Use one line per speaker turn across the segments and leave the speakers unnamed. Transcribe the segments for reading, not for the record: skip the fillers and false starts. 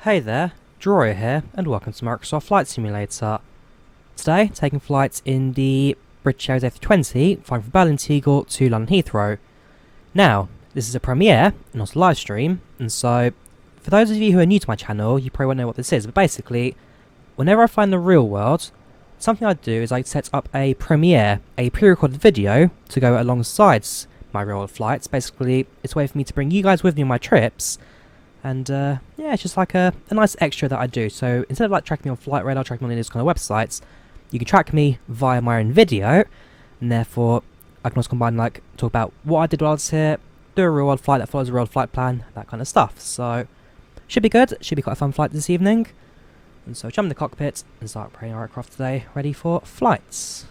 Hey there, Drawyah here, and welcome to Microsoft Flight Simulator. Today, taking flights in the British Airways A320, flying from Berlin Tegel to London Heathrow. Now, this is a premiere, not a live stream, and so, for those of you who are new to my channel, you probably won't know what this is, but basically, whenever I find the real world, something I do is I set up a premiere, a pre-recorded video, to go alongside my real world flights. Basically, it's a way for me to bring you guys with me on my trips. And yeah, it's just like a nice extra that I do. So instead of like tracking me on Flight Radar, tracking me on these kind of websites, you can track me via my own video, and therefore I can also combine like talk about what I did while I was here, do a real world flight that follows a real world flight plan, that kind of stuff. So should be good. Should be quite a fun flight this evening. And so jump in the cockpit and start preparing our aircraft today, ready for flights.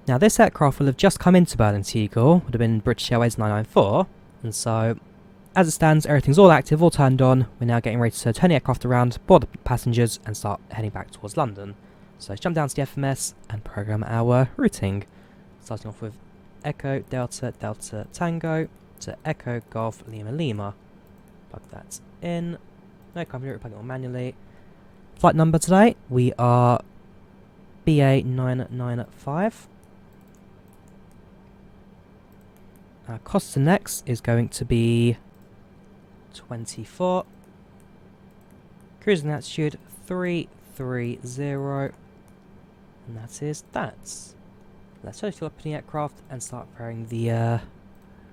Now this aircraft will have just come into Berlin Tegel, would have been British Airways 994, and so as it stands everything's all active, all turned on. We're now getting ready to turn the aircraft around, board the passengers and start heading back towards London. So let's jump down to the FMS and program our routing. Starting off with Echo Delta Delta Tango to Echo Golf Lima Lima. Plug that in. No computer, plug it on manually. Flight number today, we are BA995. Our cost to next is going to be 24. Cruising altitude 330. And that is that. Let's fill up in the aircraft and start preparing the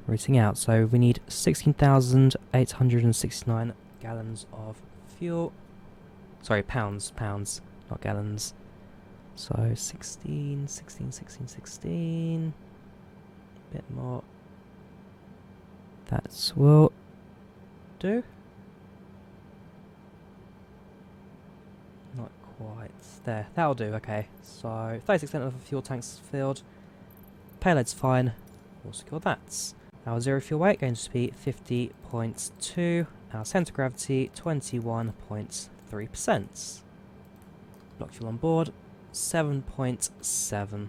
routing out. So we need 16,869 gallons of fuel. Sorry, pounds, not gallons. So 16. Bit more. That will do. Not quite there. That'll do, okay. So 36% of the fuel tanks filled. Payload's fine. We'll secure that. Our zero fuel weight going to be 50.2. Our centre of gravity 21.3%. Block fuel on board 7.7.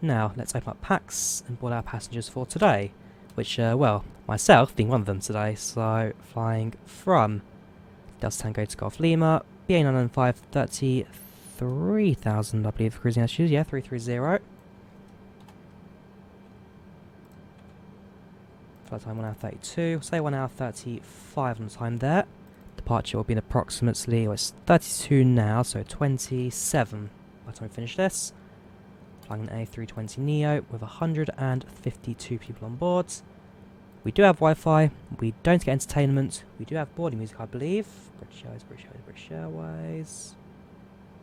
Now, let's open up packs and board our passengers for today, which, well, myself being one of them today, so flying from Delta Tango to Golf Lima, BA995, 33,000, I believe, cruising altitude, yeah, 330. Flight time 1 hour 32, say 1 hour 35 on the time there. Departure will be in approximately, well, it's 32 now, so 27 by the time we finish this. Flying an A320neo with 152 people on board. We do have Wi-Fi. We don't get entertainment. We do have boarding music, I believe. British Airways, British Airways, British Airways.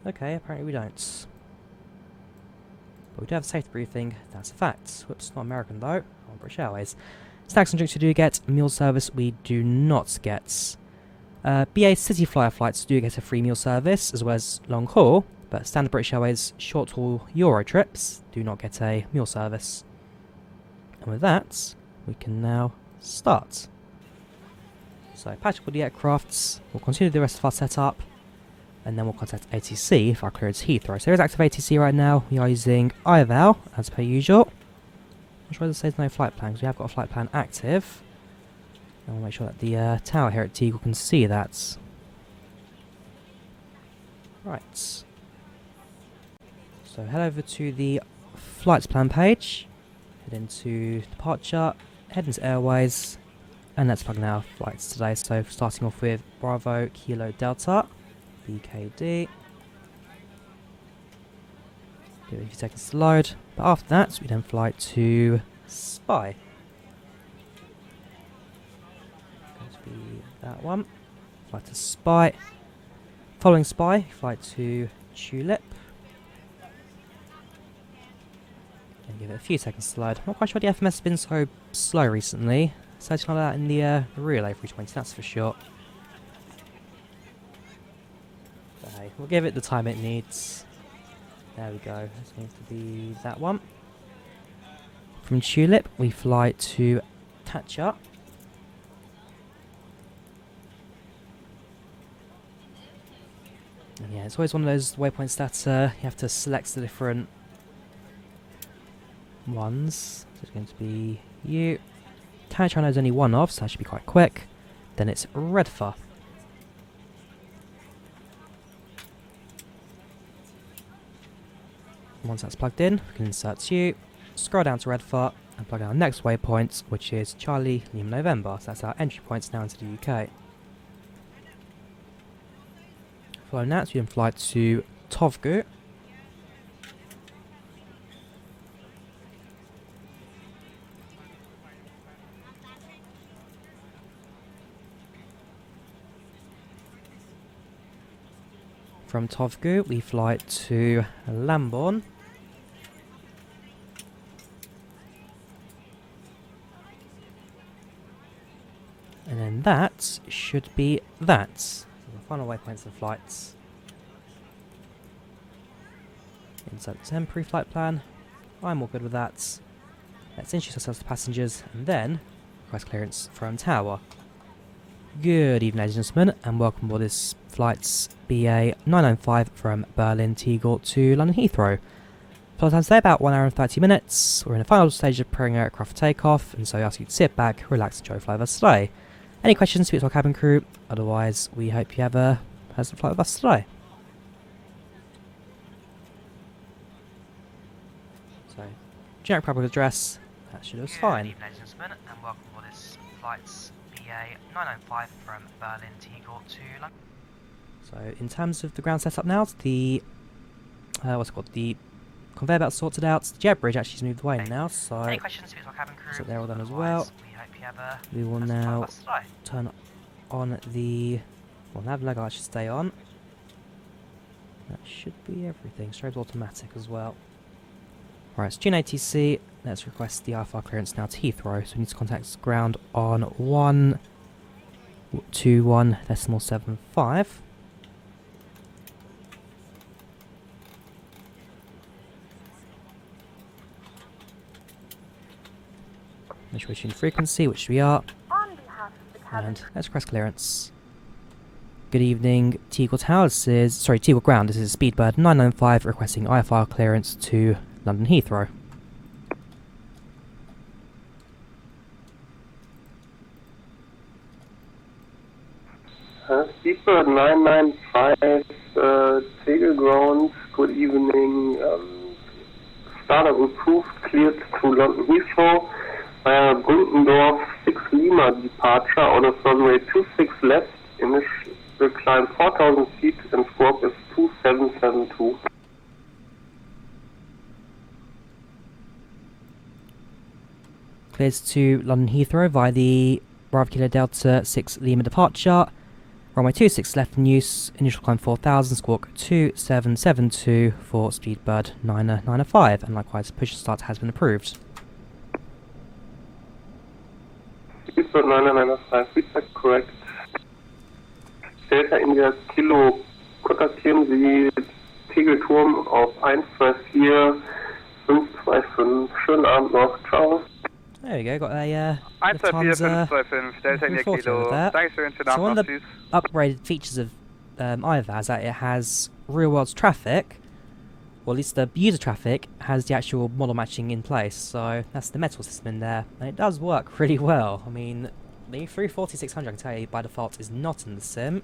Okay, apparently we don't. But we do have a safety briefing. That's a fact. Whoops, not American though. On British Airways. Snacks and drinks we do get. Meal service we do not get. BA City Flyer flights do get a free meal service as well as long haul. But standard British Airways short haul Euro trips do not get a meal service. And with that, we can now start. So patch up all the aircrafts, we'll continue the rest of our setup, and then we'll contact ATC for our clearance Heathrow. So there is active ATC right now, we are using iVal as per usual. I'm sure it says no flight plan, because we have got a flight plan active. And we'll make sure that the tower here at Tegel can see that. Right. So head over to the flights plan page, head into departure, head into Airways, and let's plug in our flights today. So starting off with Bravo Kilo Delta, BKD. Give it a few seconds to load, but after that we then fly to Spy. Going to be that one. Fly to Spy. Following Spy, fly to Tulip. Give it a few seconds to load. I'm not quite sure the FMS has been so slow recently. Something like that in the real A320, that's for sure. But hey, we'll give it the time it needs. There we go. It's going to be that one. From Tulip, we fly to Tatcha. And yeah, it's always one of those waypoints that you have to select the different ones. So it's going to be you. China is only one off, so that should be quite quick. Then it's Redfur. Once that's plugged in, we can insert U, scroll down to Redfur, and plug in our next waypoint, which is Charlie Lima November. So that's our entry points now into the UK. Following that, we can fly to Tovgu. From Tovgu, we fly to Lambourne. And then that should be that. So the final waypoints and flights. Insert the temporary flight plan. I'm all good with that. Let's introduce ourselves to passengers and then request clearance from Tower. Good evening, ladies and gentlemen, and welcome aboard this flight's BA 995 from Berlin Tegel to London Heathrow. Flight time today about 1 hour and 30 minutes. We're in the final stage of preparing our aircraft for takeoff, and so I ask you to sit back, relax, and enjoy the flight with us today. Any questions, speak to our cabin crew. Otherwise, we hope you have a pleasant flight with us today. So, generic public address, that should do us fine. Good evening, ladies and gentlemen, and welcome aboard this flight's BA 995 from Berlin Tegel to London. So, in terms of the ground setup now, the the conveyor belt sorted out. The jet bridge actually has moved away now, so any questions, speak to our cabin crew. So they're all done as well. We will now turn on the nav logo. Should stay on. That should be everything. Strobes automatic as well. Alright, it's June ATC. Let's request the Ifr clearance now to Heathrow. So we need to contact ground on 121.75. Make sure we tune frequency, which we are. And let's request clearance. Good evening, Tegel Tower. Tegel Ground. This is Speedbird 995 requesting IFR clearance to London Heathrow.
Speedbird 995, Tegel Ground. Good evening. Startup approved, cleared to London Heathrow via Gundendorf 6 Lima departure on a runway 26 left. Initial climb 4,000 feet and squawk is 2772.
Clears to London Heathrow via the Bravo Kilo Delta 6 Lima departure. Runway 26 left in use. Initial climb 4,000, squawk 2772 for Speedbird 995. And likewise, push start has been approved.
Speedbird 995, feedback correct. Delta India Kilo, kontaktieren Sie Tegelturm auf 124 Schönen Abend noch, ciao.
There we go, got a
124 Delta India Kilo, thanks for your
so one of the upgraded features of Ifr is that it has real-world traffic, or at least the user traffic has the actual model matching in place, so that's the metal system in there, and it does work really well. I mean, the 340-600, I can tell you, by default is not in the sim.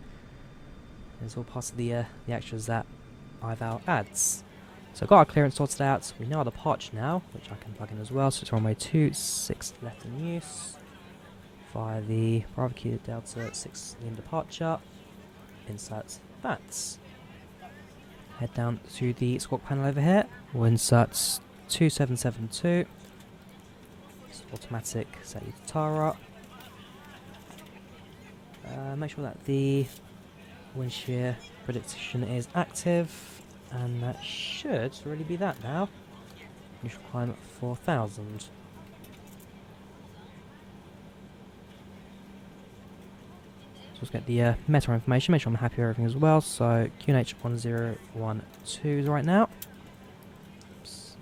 It's all part of the extras that Ifr adds. So I've got our clearance sorted out. We know our departure now, which I can plug in as well. So it's runway 26 left in use. Via the Bravo Kilo Delta 6 in departure. Insert that. Head down to the squawk panel over here. We'll insert 2772. It's automatic, set you to Tara. Make sure that the wind shear prediction is active. And that should really be that now. Initial climb at 4,000. So let's get the meta information, make sure I'm happy with everything as well. So QNH 1012 is right now. Oops.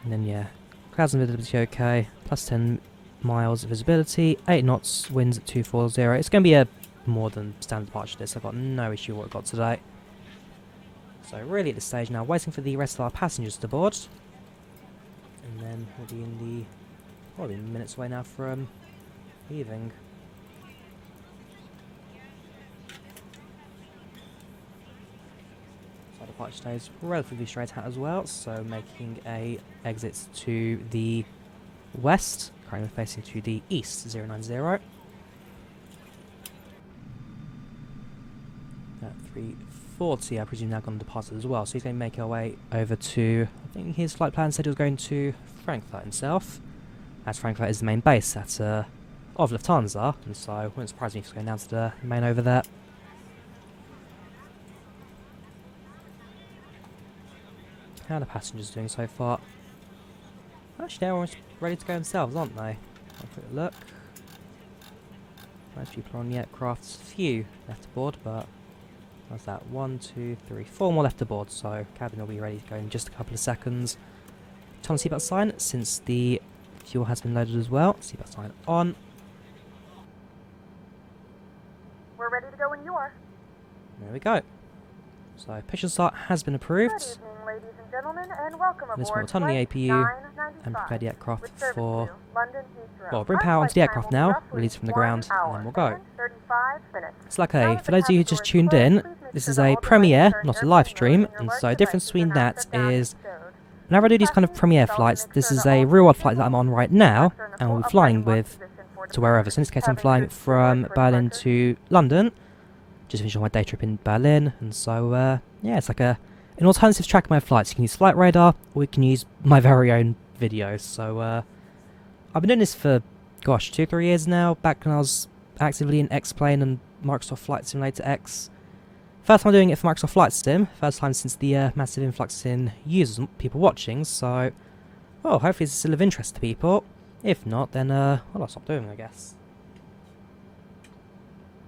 And then yeah, clouds and visibility okay, plus 10 miles of visibility, 8 knots, winds at 240. It's going to be a more than standard departure this. I've got no issue with what I've got today. So really at this stage now, waiting for the rest of our passengers to board. and then we'll be in the probably minutes away now from leaving. So departure stays relatively straight out as well, so making a exit to the west, currently facing to the east, 090. At 340, I presume now gone departed as well, so he's going to make our way over to, I think his flight plan said he was going to Frankfurt himself, as Frankfurt is the main base of Lufthansa, and so it wouldn't surprise me if he's going down to the main over there. How are the passengers doing so far? Actually, they're almost ready to go themselves, aren't they? Have a quick look. Most people are on the aircraft. Few left aboard, but what's that? 1, 2, 3, 4 more left aboard, so cabin will be ready to go in just a couple of seconds. Turn on the seatbelt sign since the fuel has been loaded as well. Seatbelt sign on.
We're ready to go when you are.
There we go. So push and start has been approved.
Good evening, ladies and gentlemen, and welcome
This
aboard
will turn on the APU and prepare the aircraft for... Well, bring power onto the aircraft now, release from the ground, and then we'll go. It's like for those of you who just tuned in, this is a premiere, not a live stream, and so the difference between that is, whenever I do these kind of premiere flights, this is a real-world flight that I'm on right now, and we'll be flying with to wherever. So in this case I'm flying from Berlin to London, just finished my day trip in Berlin, and so yeah, it's like an alternative track of my flights. You can use Flight Radar, or you can use my very own videos. So I've been doing this for, gosh, 2-3 years now, back when I was actively in X-Plane and Microsoft Flight Simulator X. First time doing it for Microsoft Flight Sim, first time since the massive influx in users and people watching, so, well, hopefully it's still of interest to people. If not, then, well, I'll stop doing it, I guess.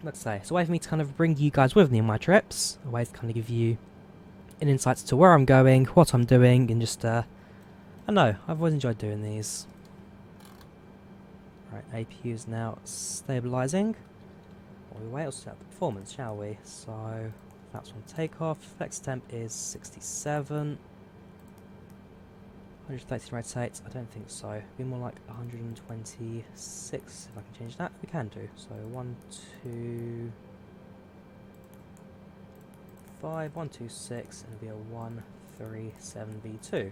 Let's say, it's a way for me to kind of bring you guys with me on my trips, a way to kind of give you an insight to where I'm going, what I'm doing, and just, I don't know, I've always enjoyed doing these. Right, APU is now stabilising. While we wait, we'll set up the performance, shall we? So, that's on takeoff. Flex temp is 67. 130 rotate, I don't think so. It'd be more like 126 if I can change that. We can do. So 1, 2, 5, 1, 2, 6, and it'll be a 1, 3, 7, V2.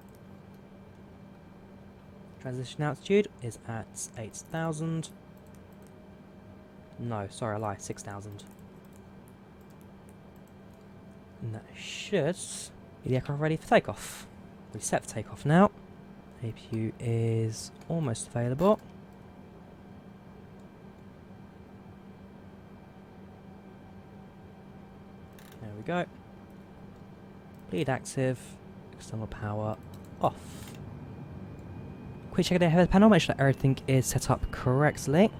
Transition altitude is at 8,000. No, sorry, I lied, 6,000. And that should be the aircraft ready for takeoff. We're set for takeoff now. APU is almost available. There we go. Bleed active. External power off. Quick check of the head panel, make sure that everything is set up correctly.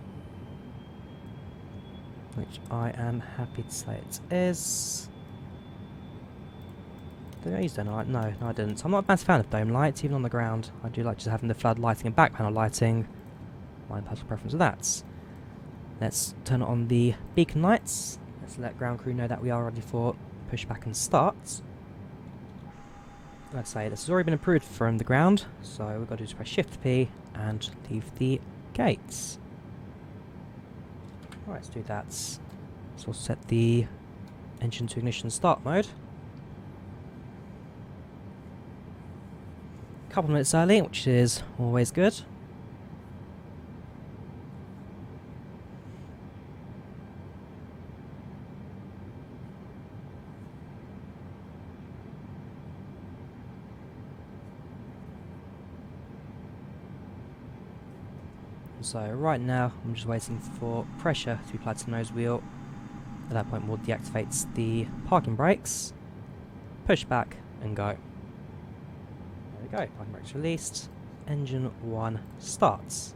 Which I am happy to say it is. Did I use dome light? No, I didn't. So I'm not a massive fan of dome lights, even on the ground. I do like just having the flood lighting and back panel lighting. My personal preference of that. Let's turn on the beacon lights. Let's let ground crew know that we are ready for pushback and start. Let's say this has already been approved from the ground, so we've got to just press Shift P and leave the gates. Alright, let's do that. So we'll set the engine to ignition start mode. A couple of minutes early, which is always good. So right now I'm just waiting for pressure to be applied to the nose wheel. At that point we'll deactivate the parking brakes, push back and go. There we go, parking brakes released, engine 1 starts.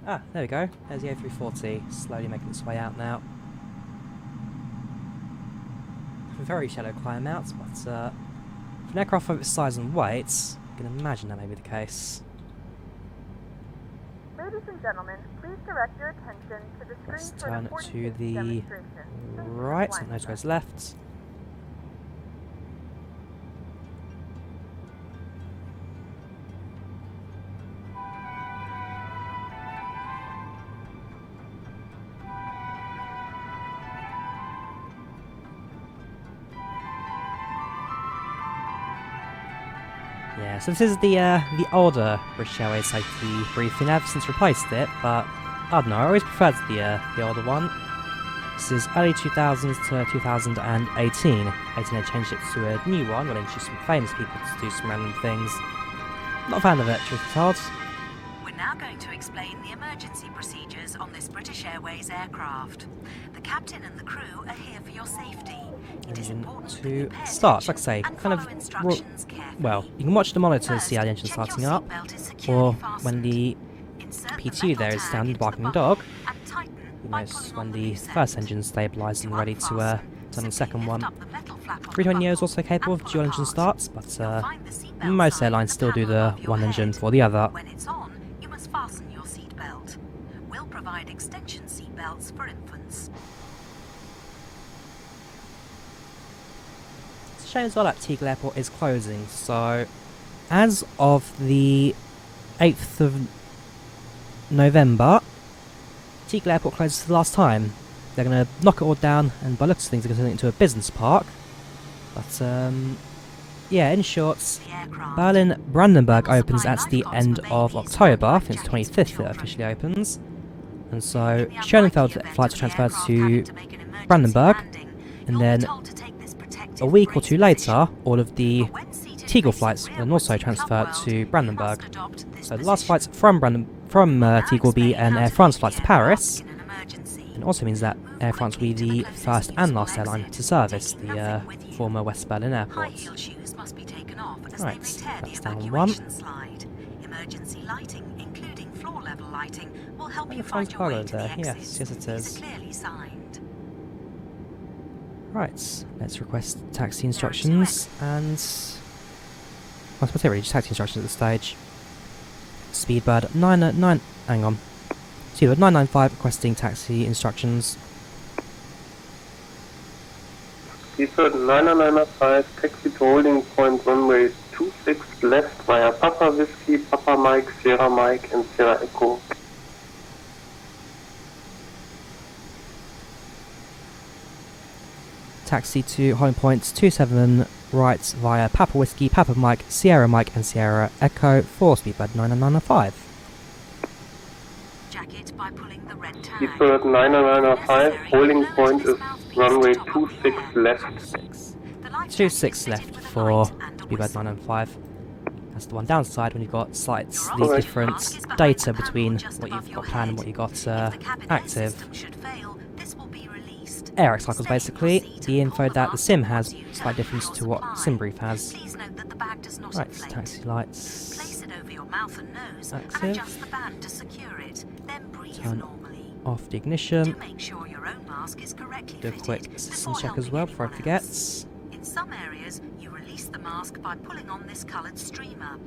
Ah, there we go, there's the A340 slowly making its way out now. Very shallow climb out, but for an aircraft of its size and weight, you can imagine that may be the case.
Ladies and gentlemen, please direct your attention to the screen
Let's
for
turn
the
to the
demonstration.
right, so nose goes left. Yeah, so this is the older British Airways safety briefing. I've since replaced it, but I don't know. I always preferred the older one. This is early 2000s to 2018. 18 they changed it to a new one, where they introduced some famous people to do some random things. Not a fan of it, truth be told.
We're now going to explain the emergency procedures on this British Airways aircraft. The captain and the crew are here for your safety. It is important that you pay
start, like I say,
attention and
kind of
follow instructions carefully.
well, you can watch the monitor to see how the
First,
engine's
check your
starting up,
seatbelt is securely
or
fastened.
when the
Insert the
P2
metal
there is
tag
down the
into
barking
buckle
dog,
and tighten
you
by
notice
pulling
when
on
the
loose
first
end.
engine's stabilised and ready to
unfasten,
turn on the second
simply
one.
lift up the metal flap on the
320neo is
buckle
also capable
and
of
pull
dual engine
apart.
starts, but
You'll find the seatbelt
most
sign in
airlines still do
panel
the
above your
one engine
head.
for the other.
When it's on, you must fasten your seatbelt. We'll provide extension seatbelts for infants.
It's a shame as well that Tegel Airport is closing, so as of the 8th of November, Tegel Airport closes for the last time. They're going to knock it all down, and by looks of things they're going to turn it into a business park. But yeah, in short, Berlin-Brandenburg opens at the end of October. I think it's 25th it officially opens. And so Schoenfeld flights are transferred to Brandenburg, and then a week or two later, all of the Tegel flights will also transfer to Brandenburg. So the last flights from Tegel will be an Air France flight to Paris. And it also means that Air France will be the first and last airline to service the former West Berlin airport. Right, that's down one.
Emergency lighting, including floor level lighting, will help you
France
find your
cargo
way to the
there.
exit.
Yes, yes it is.
Clearly signed.
Right, let's request taxi instructions and... well, what's it really? Just taxi instructions at this stage. Speedbird 999... hang on. Speedbird 995 requesting taxi instructions.
Speedbird 9995, taxi to holding point runway 26 left via Papa Whiskey, Papa Mike, Sierra Mike and Sierra Echo.
Taxi to holding points 27 right via Papa Whiskey, Papa Mike, Sierra Mike and Sierra Echo for Speedbird 9995.
Jacket by pulling the red tag.
Speedbird 9995, holding point is runway 26 left.
26 left for Speedbird 995. That's the one downside when you've got slightly different data between what you've got planned and what you've got active. AirX cycles basically, the info that the sim has slight difference to what SimBrief has. Right, taxi lights active. Turn off the ignition. Do a quick system check as well before I forget.
In some areas, you release the mask by pulling on this coloured streamer.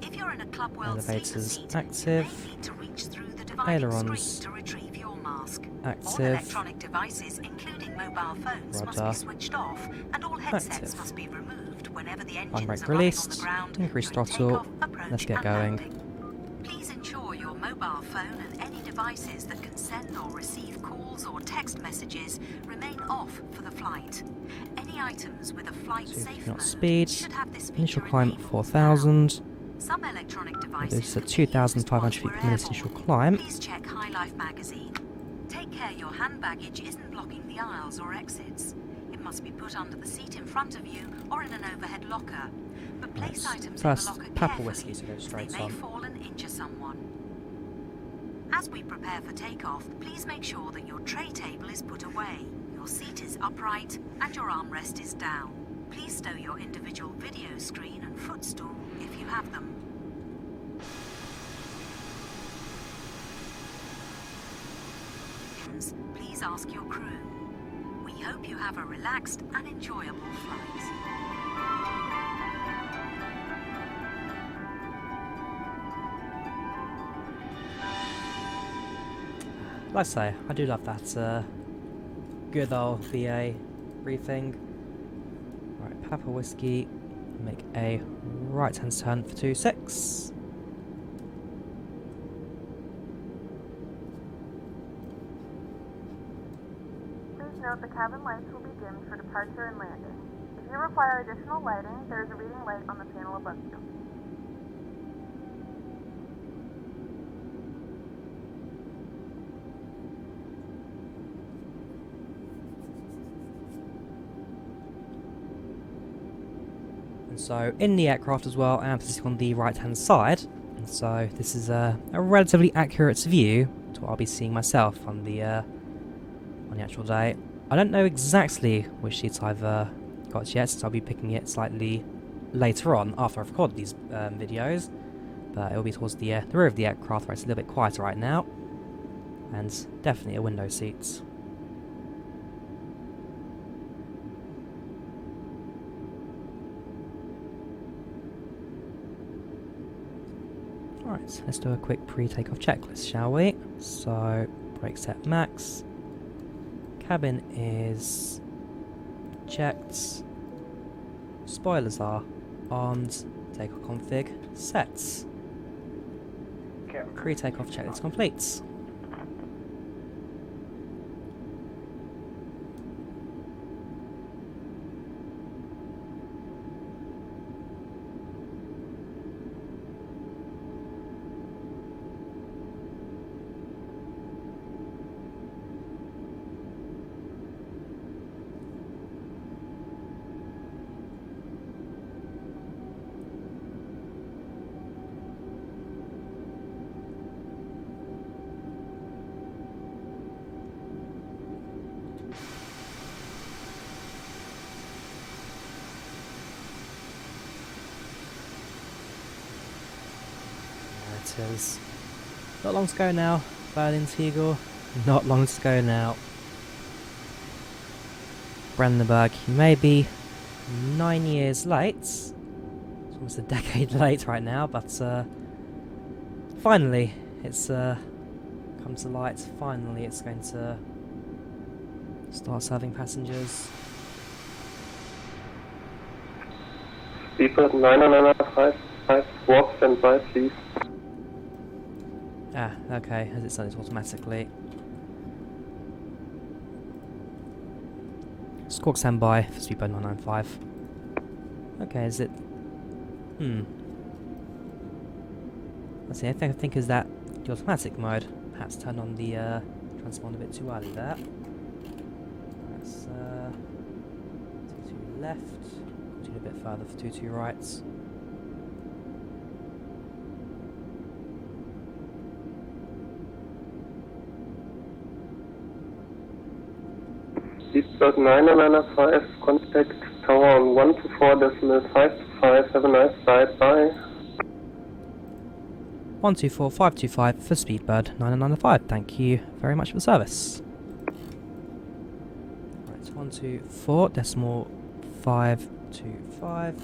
If you're in a Club World
Elevators
seat,
active.
you may need to reach through the dividing
Ailerons
screen to retrieve your mask.
active.
All electronic devices, including mobile phones, must be switched off, and all headsets
active.
must be removed whenever the
Line
engines
brake
are running on
released.
the ground.
Increase
during
throttle.
takeoff, approach,
Let's get
and
going.
landing. Please ensure your mobile phone and any devices that can send or receive calls or text messages remain off for the flight. Any items with a flight safe mode
speed.
should have this
Initial
feature
climb
enabled
4000.
Some electronic devices
This is a
can be used
2,500 feet
whilst
per
we're
minute initial climb.
Please check High Life magazine. Take care your hand baggage isn't blocking the aisles or exits. It must be put under the seat in front of you or in an overhead locker. But place items
First,
in the locker
Papa
carefully,
Whiskey to go
as
straight
they may
on.
fall and injure someone. As we prepare for takeoff, please make sure that your tray table is put away, your seat is upright, and your armrest is down. Please stow your individual video screen and footstool if you have them. Please ask your crew. We hope you have a relaxed and enjoyable flight.
Like I say, I do love that good old VA briefing. Right, Papa Whiskey, make a right-hand turn for 26.
Please note the cabin lights will be dimmed for departure and landing. If you require additional lighting, there is a reading light on the panel above you.
And so in the aircraft as well, I am sitting on the right hand side, and so this is a relatively accurate view to what I'll be seeing myself on the actual day. I don't know exactly which seats I've got yet, since I'll be picking it slightly later on after I've recorded these videos, but it'll be towards the rear of the aircraft where it's a little bit quieter right now, and definitely a window seat. Alright, let's do a quick pre-takeoff checklist, shall we? So, brake set max, cabin is checked, spoilers are armed, takeoff config set. Pre-takeoff checklist complete. It is not long to go now, Berlin Tegel, not long to go now. Brandenburg, you may be 9 years late, it's almost a decade late right now, but finally it's come to light, finally it's going to start serving passengers.
Speedbird 9955, walk standby please.
Ah, okay, as it's done it automatically. Squawk standby for Speedbird 995. Okay, is it... Let's see, I think is that the automatic mode. Perhaps turn on the transponder a bit too early there. That's 22 left, continue a bit further for 22 right.
Speedbird 9995, contact tower on 124.525, have a nice flight, bye.
124525 for Speedbird 9995, thank you very much for the service. Right, 124.525.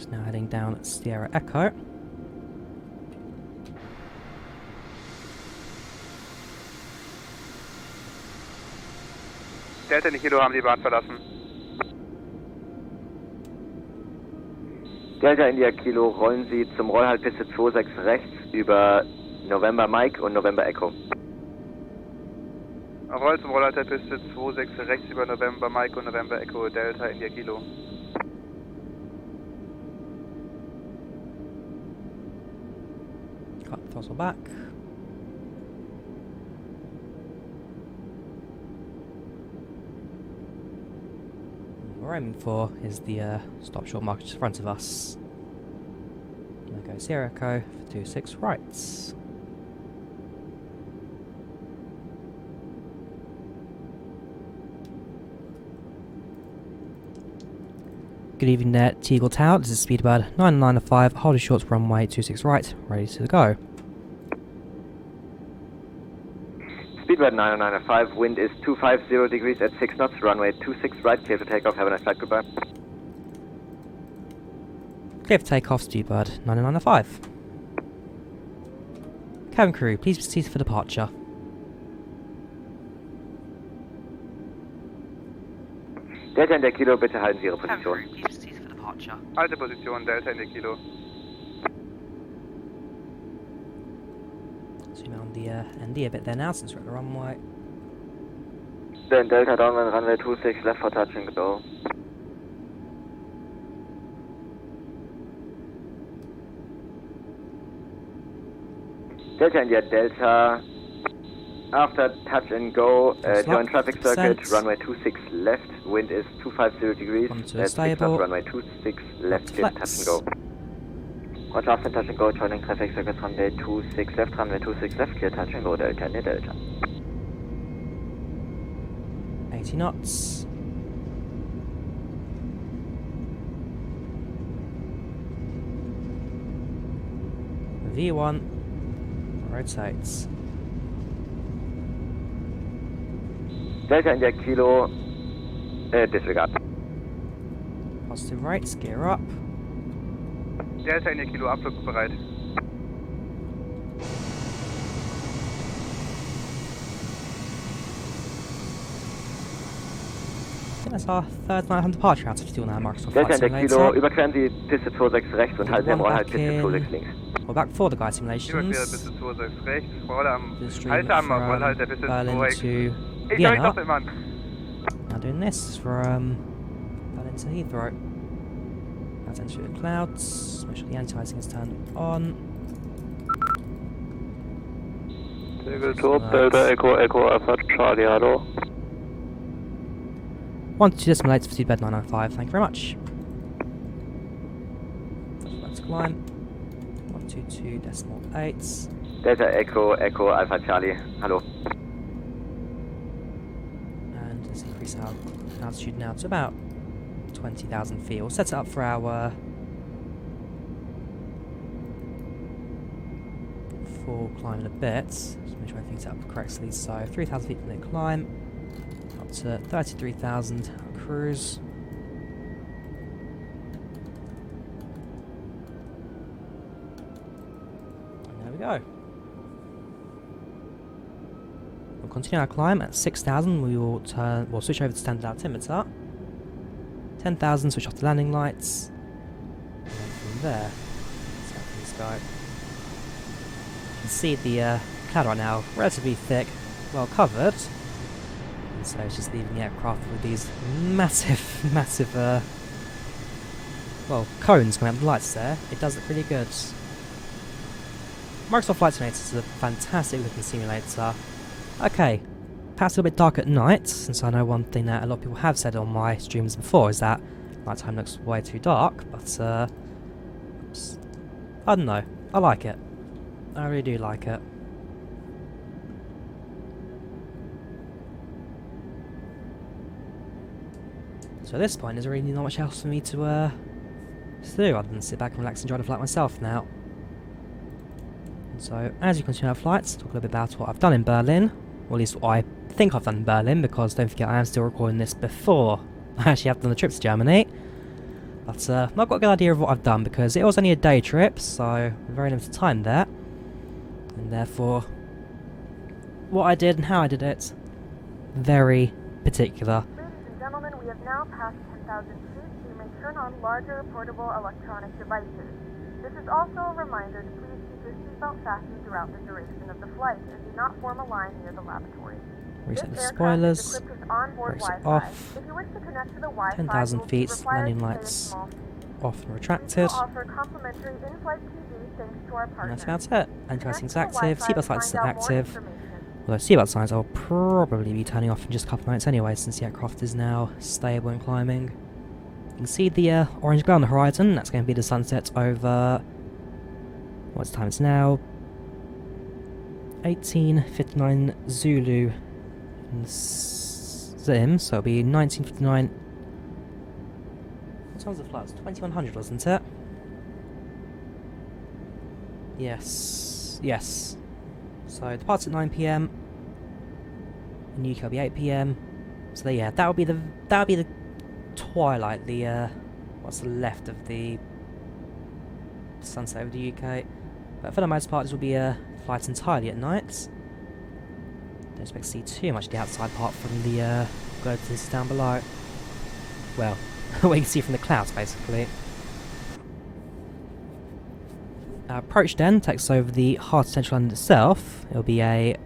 Now heading down at Sierra Echo.
Delta Kilo haben die Bahn verlassen.
Delta India Kilo, rollen Sie zum Rollhaltpiste 26 rechts über November Mike und November Echo.
Roll zum Rollhalterpiste 26 rechts über November Mike und November Echo, Delta India Kilo.
Cut the throttle back. What we're aiming for is the stop short marker just in front of us. There goes Sierra Echo for 26 rights. Good evening there, Tegel Tower. This is Speedbird 995, holding short to runway 26 right, ready to go.
Speedbird 995, wind is 250 degrees at 6 knots, runway 26 right, clear for takeoff, have a nice flight, goodbye.
Clear for takeoff, Speedbird 995. Cabin crew, please proceed for departure.
Delta India Kilo, bitte halten Sie Ihre Position.
Alte Position, Delta India Kilo.
Zoom out on the ND a bit there now since we're at the runway.
Then Delta downwind runway 26 left for touch and go. Delta India Delta. After touch and go, join traffic circuit, runway 26 left, wind is 250 degrees, at 6 knots, runway 26 left, clear touch and go. Watch after touch and go, joining traffic circuit, runway 26 left, runway 26 left, clear touch and go, Delta near Delta.
80 knots. V1 rotates.
Delta India Kilo, disregard.
Positive right, gear up.
Delta India Kilo, abflugbereit.
I think that's our third night on departure out of doing our Microsoft
Delta
Flight
India
Simulator.
Kilo, überqueren Sie Piste 26 rechts und halten Sie am Roll halt Piste 26 links.
We're back for the guide
Überquere
simulations.
Piste 26 rechts, Rolle am,
The stream
halte am
from
Rollhalt der Piste
Berlin
26.
to
Ich soll mich
Vienna.
doch immer.
Now doing this from Berlin to Heathrow. Now to enter the clouds. Make sure the anti-icing is turned on.
Tegel Top, Delta Echo, Echo Alpha Charlie, hallo.
122 decimal 8 for seatbed 995, thank you very much. Let's climb. 122 decimal 8.
Delta Echo, Echo Alpha Charlie, hallo.
And let's increase our altitude now to about 20,000 feet. We'll set it up for our full climb in a bit. Just make sure everything's set up correctly. So 3,000 feet from the climb, up to 33,000 cruise. And there we go. We'll continue our climb at 6,000. We'll switch over to standard altimeter. 10,000, switch off the landing lights. And then from there, let's go from the sky. You can see the cloud right now, relatively thick, well covered. And so it's just leaving the aircraft with these massive, massive, cones coming out of the lights there. It does look really good. Microsoft Flight Simulator is a fantastic looking simulator. Okay, perhaps a little bit dark at night, since I know one thing that a lot of people have said on my streams before is that nighttime looks way too dark, but I don't know, I like it. I really do like it. So at this point there's really not much else for me to do other than sit back and relax and enjoy the flight myself now. And so as you continue our flights, talk a little bit about what I've done in Berlin. Or at least what I think I've done in Berlin, because don't forget I am still recording this before I actually have done the trip to Germany. But I've got a good idea of what I've done, because it was only a day trip, so very limited time there. And therefore, what I did and how I did it, very particular.
Ladies and gentlemen, we have now passed 10,000 feet, so you may turn on larger portable electronic devices. This is also a reminder to please keep your seatbelt fastened throughout the duration of the flight and do not form a line near the lavatory.
Reset the
This aircraft is
spoilers.
equipped with onboard
Race it
Wi-Fi.
off.
If you wish to connect to the Wi-Fi,
10,000
you will
feet,
be required
landing
to pay a
lights
small fee.
off and
We
retracted.
will offer complimentary in-flight TV thanks to our
And
partners.
that's about it. Anti-icing's
Connect to the
active,
Wi-Fi
seatbelt
to
lights
find
are
out more
active.
information.
Although seatbelt signs I'll probably be turning off in just a couple of minutes anyway, since the aircraft is now stable and climbing. You can see the orange glow on the horizon. That's going to be the sunset over... What's the time? It's now 18:59 Zulu in Zim, so it'll be 19:59. What time was the flight? It was 2100, wasn't it? Yes. Yes. So departs at 9 PM. In UK will be 8 PM. So yeah, that'll be the twilight, the what's the left of the sunset over the UK. But for the most part, this will be a flight entirely at night. Don't expect to see too much of the outside apart from the globe that is down below. Well, what you can see from the clouds, basically. Our approach then takes over the heart of Central London itself. It'll be a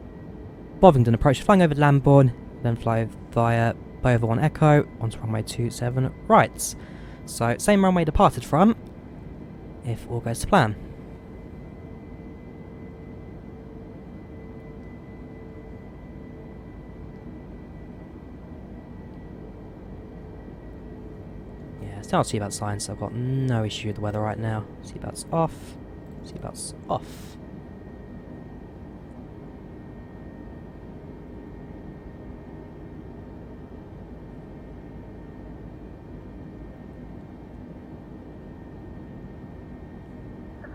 Bovingdon approach, flying over Lambourne then fly via Bova 1 Echo onto runway 27 right. So, same runway departed from, if all goes to plan. Yeah, it's not seatbelt signs, so I've got no issue with the weather right now. Seatbelts off, seatbelts off.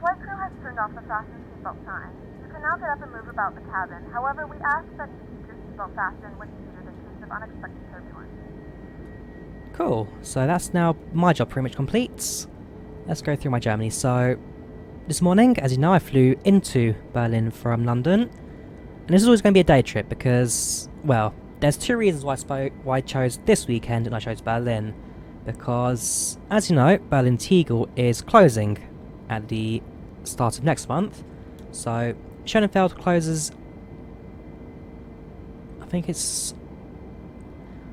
Flight crew has turned off the fasten seatbelt sign. You can now get up and move about the cabin. However, we ask that you keep your seatbelt fastened when seated in case of unexpected turbulence.
Cool, so that's now my job pretty much complete. Let's go through my journey. So, this morning, as you know, I flew into Berlin from London. And this is always going to be a day trip because, well, there's two reasons why I chose this weekend and I chose Berlin. Because, as you know, Berlin Tegel is closing at the start of next month. So Schönefeld closes, I think it's,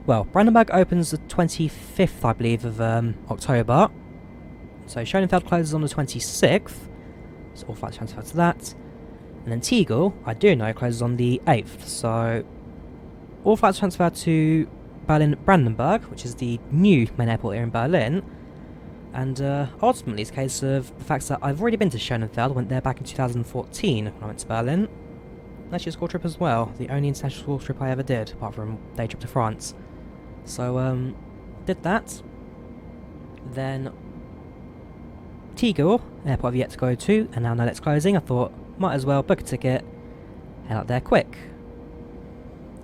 well, Brandenburg opens the 25th, I believe, of October. So Schönefeld closes on the 26th, so all flights transfer to that. And then Tegel, I do know, closes on the 8th, so all flights transfer to Berlin Brandenburg, which is the new main airport here in Berlin. And ultimately, it's a case of the fact that I've already been to Schönefeld, went there back in 2014 when I went to Berlin. Actually a school trip as well, the only international school trip I ever did, apart from day trip to France. So, did that. Then, Tegel, airport I've yet to go to, and now it's closing, I thought, might as well book a ticket, head out there quick.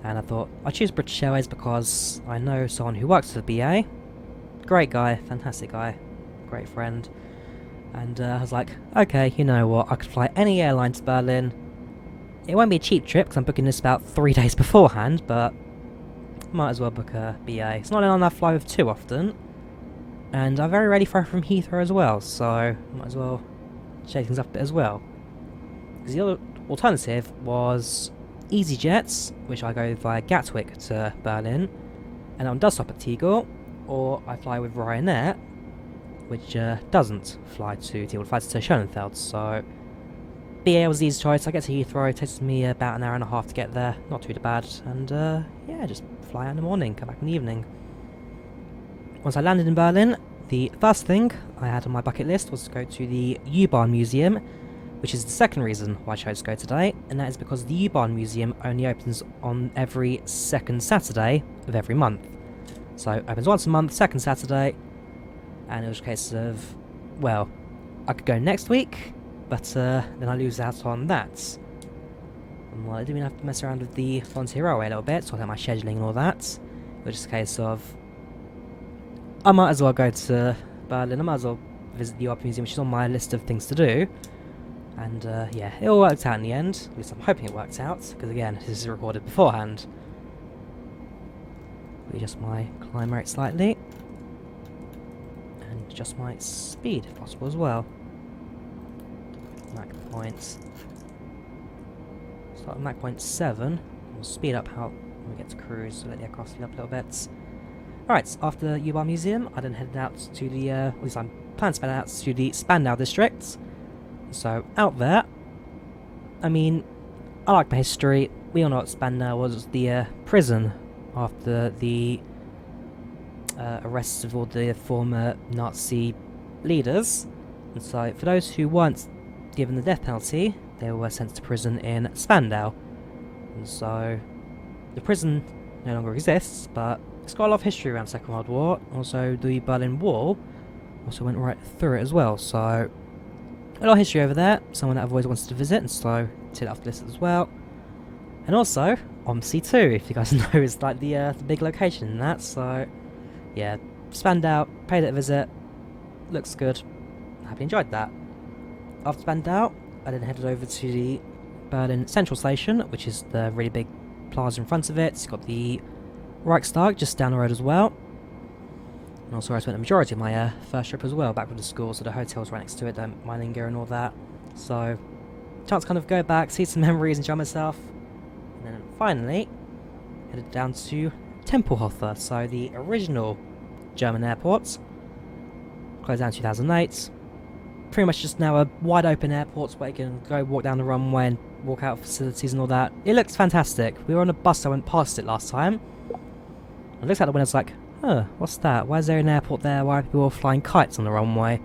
And I thought, I'd choose British Airways because I know someone who works for the BA. Great guy, fantastic guy. Great friend. And I was like, okay, you know what, I could fly any airline to Berlin. It won't be a cheap trip because I'm booking this about 3 days beforehand, but might as well book a BA. It's not an I fly with too often. And I very rarely fly from Heathrow as well, so might as well shake things up a bit as well. Because the other alternative was EasyJet, which I go via Gatwick to Berlin, and that one does stop at Tegel, or I fly with Ryanair, which doesn't fly to Tegel, it flies to Schönefeld, so BA was the easy choice. I get to Heathrow, it takes me about an hour and a half to get there, not too bad, and yeah, just fly out in the morning, come back in the evening. Once I landed in Berlin, the first thing I had on my bucket list was to go to the U-Bahn Museum, which is the second reason why I chose to go today, and that is because the U-Bahn Museum only opens on every second Saturday of every month. So it opens once a month, second Saturday, and it was a case of, well, I could go next week, but then I lose out on that. And, well, I didn't even have to mess around with the Volunteer Railway a little bit, sort out my scheduling and all that. It was just a case of, I might as well go to Berlin, I might as well visit the Art Museum, which is on my list of things to do. And yeah, it all worked out in the end, at least I'm hoping it worked out, because again, this is recorded beforehand. Adjust my climb rate slightly, and adjust my speed if possible as well. Mach points. Start at Mach point 7. We'll speed up how when we get to cruise, so let the aircraft speed up a little bit. Alright, after the U-Bahn Museum, I then headed out to the, at least I'm planning to head out to the Spandau district. So, out there, I mean, I like my history. We all know what Spandau was, the prison after the arrests of all the former Nazi leaders. And so, for those who weren't given the death penalty, they were sent to prison in Spandau. And so, the prison no longer exists, but it's got a lot of history around the Second World War. Also, the Berlin Wall also went right through it as well, so a lot of history over there, someone that I've always wanted to visit, and so tick it off the list as well. And also, OMSI 2, if you guys know, is like the big location in that, so yeah, Spandau, paid it a visit, looks good, happily enjoyed that. After Spandau, I then headed over to the Berlin Central Station, which is the really big plaza in front of it. It's got the Reichstag just down the road as well. And also I spent the majority of my first trip as well, back with the school, so the hotel's right next to it, Meininger and all that. So, chance to kind of go back, see some memories, enjoy myself. And then finally, headed down to Tempelhofer, so the original German airport. Closed down in 2008. Pretty much just now a wide open airport where you can go walk down the runway and walk out of facilities and all that. It looks fantastic. We were on a bus that went past it last time. I looked out the window, it's like, huh, what's that? Why is there an airport there? Why are people flying kites on the runway?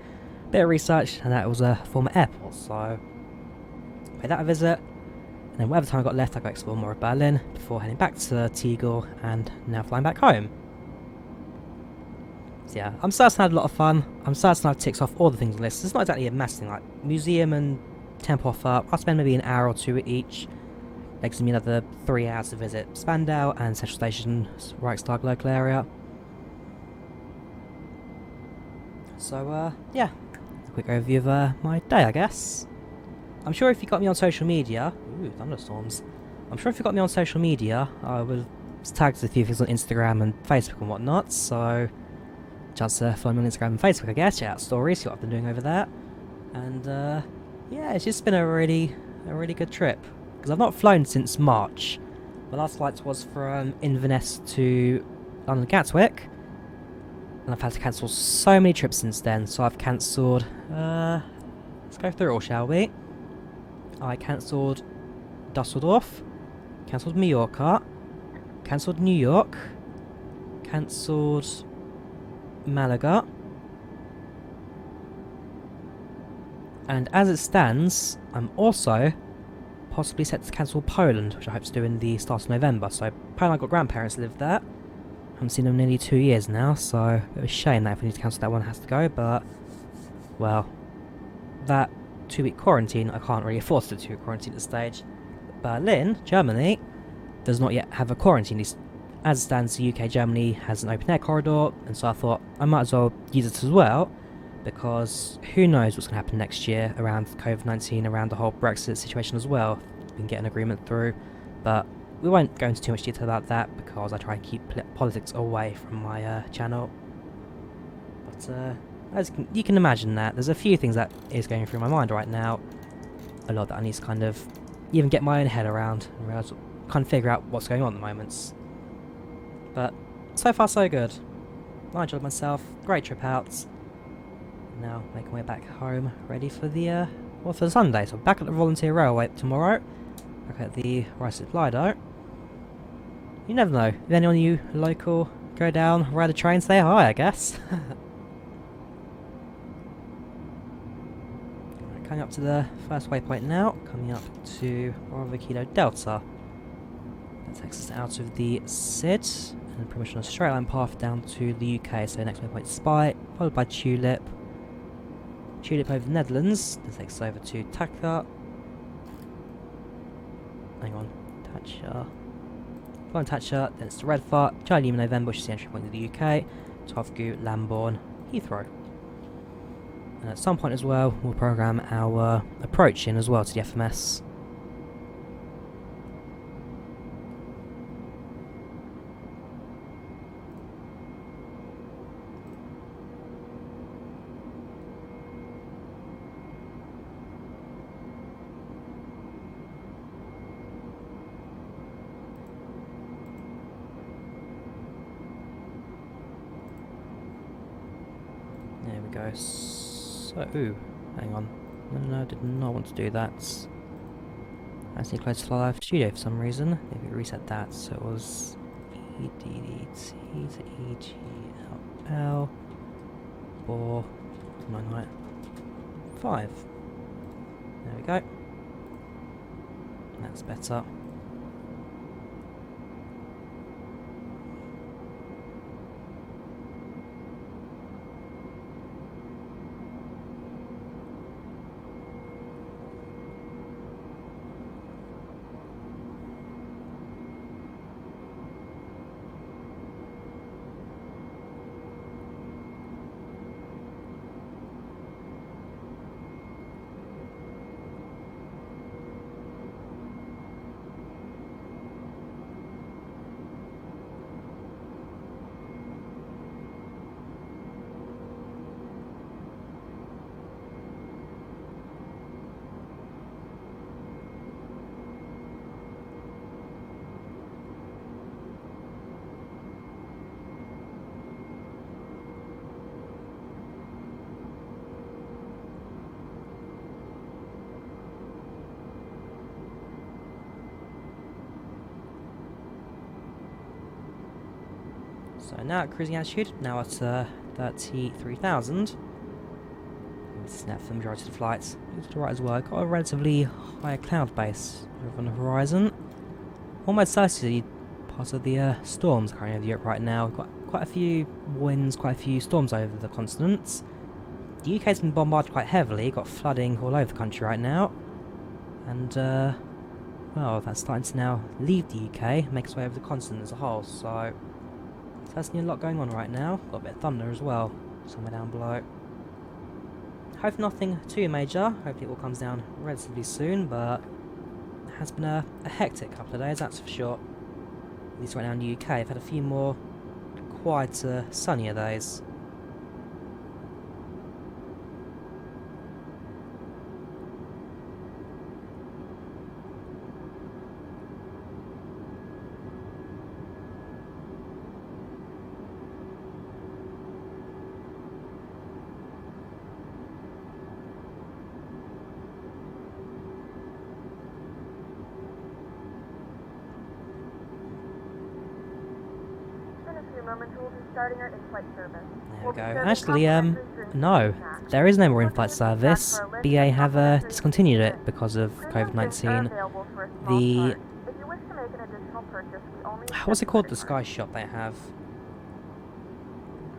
Bit of research, and that was a former airport, so paid that a visit. And then whatever time I got left, I got to explore more of Berlin before heading back to Tegel and now flying back home. So yeah, I'm certain I had a lot of fun. I'm certain I've ticked off all the things on the list. It's not exactly a massive thing, like museum and Tempelhofer. I'll spend maybe an hour or two at each. That gives me another 3 hours to visit Spandau and Central Station's Reichstag local area. So yeah, a quick overview of my day, I guess. I'm sure if you got me on social media... Ooh, thunderstorms. I'm sure if you got me on social media, I would have tagged a few things on Instagram and Facebook and whatnot, so... Chance to follow me on Instagram and Facebook, I guess. Check out stories, see what I've been doing over there. And, yeah, it's just been a really good trip. Because I've not flown since March. My last flight was from Inverness to London Gatwick. And I've had to cancel so many trips since then, so I've cancelled... let's go through it all, shall we? I cancelled Dusseldorf, cancelled Mallorca, cancelled New York, cancelled Malaga, and as it stands, I'm also possibly set to cancel Poland, which I hope to do in the start of November. So Poland, I've got grandparents live there. I haven't seen them nearly 2 years now, so a bit of a shame that if we need to cancel that one, it has to go, but, well, that 2-week quarantine, I can't really afford to do 2-week quarantine at this stage. Berlin, Germany, does not yet have a quarantine. As it stands, the UK, Germany has an open air corridor, and so I thought I might as well use it as well, because who knows what's going to happen next year around COVID-19, around the whole Brexit situation as well. We can get an agreement through, but we won't go into too much detail about that, because I try and keep politics away from my channel. But as you can imagine, that there's a few things that is going through my mind right now. A lot that I need to kind of even get my own head around and kind of figure out what's going on at the moment. But so far so good. I enjoyed myself. Great trip out. Now making my way back home, ready for the for the Sunday. So back at the Volunteer Railway tomorrow. Back at the Rice Lido. You never know. If anyone of you local go down, ride a train, say hi, I guess. Coming up to the first waypoint now, coming up to Bravo Kilo Delta. That takes us out of the SID, and pretty much on a straight line path down to the UK. So next waypoint Spy, followed by Tulip. Tulip over the Netherlands, that takes us over to Taka. Hang on, Tatcha. Following Tatcha, then it's to Redfart, Charlie Lima November, which is the entry point to the UK, Tovgu, Lambourne, Heathrow. And at some point as well, we'll program our approach in as well to the FMS. There we go. So, ooh, hang on. No, I did not want to do that. I just need to close Fly Live Studio for some reason. Maybe reset that. So it was EDDT to EGLL 4995. There we go. That's better. So now at cruising altitude, now at 33,000. This is now for the majority of the flights. Looks to the right as well. Got a relatively high cloud base over on the horizon. Almost certainly part of the storms currently over Europe right now. We've got quite a few winds, quite a few storms over the continents. The UK's been bombarded quite heavily, got flooding all over the country right now. And, well, that's starting to now leave the UK, make its way over the continent as a whole. So, certainly a lot going on right now. Got a bit of thunder as well, somewhere down below. Hope nothing too major. Hopefully it all comes down relatively soon, but it has been a hectic couple of days, that's for sure. At least right now in the UK, I've had a few more quieter, sunnier days.
Moments we'll be starting our in-flight service.
There we go. Actually, no, there is no more in-flight service. BA have discontinued it because of COVID-19. The what's it called? The Sky Shop they have.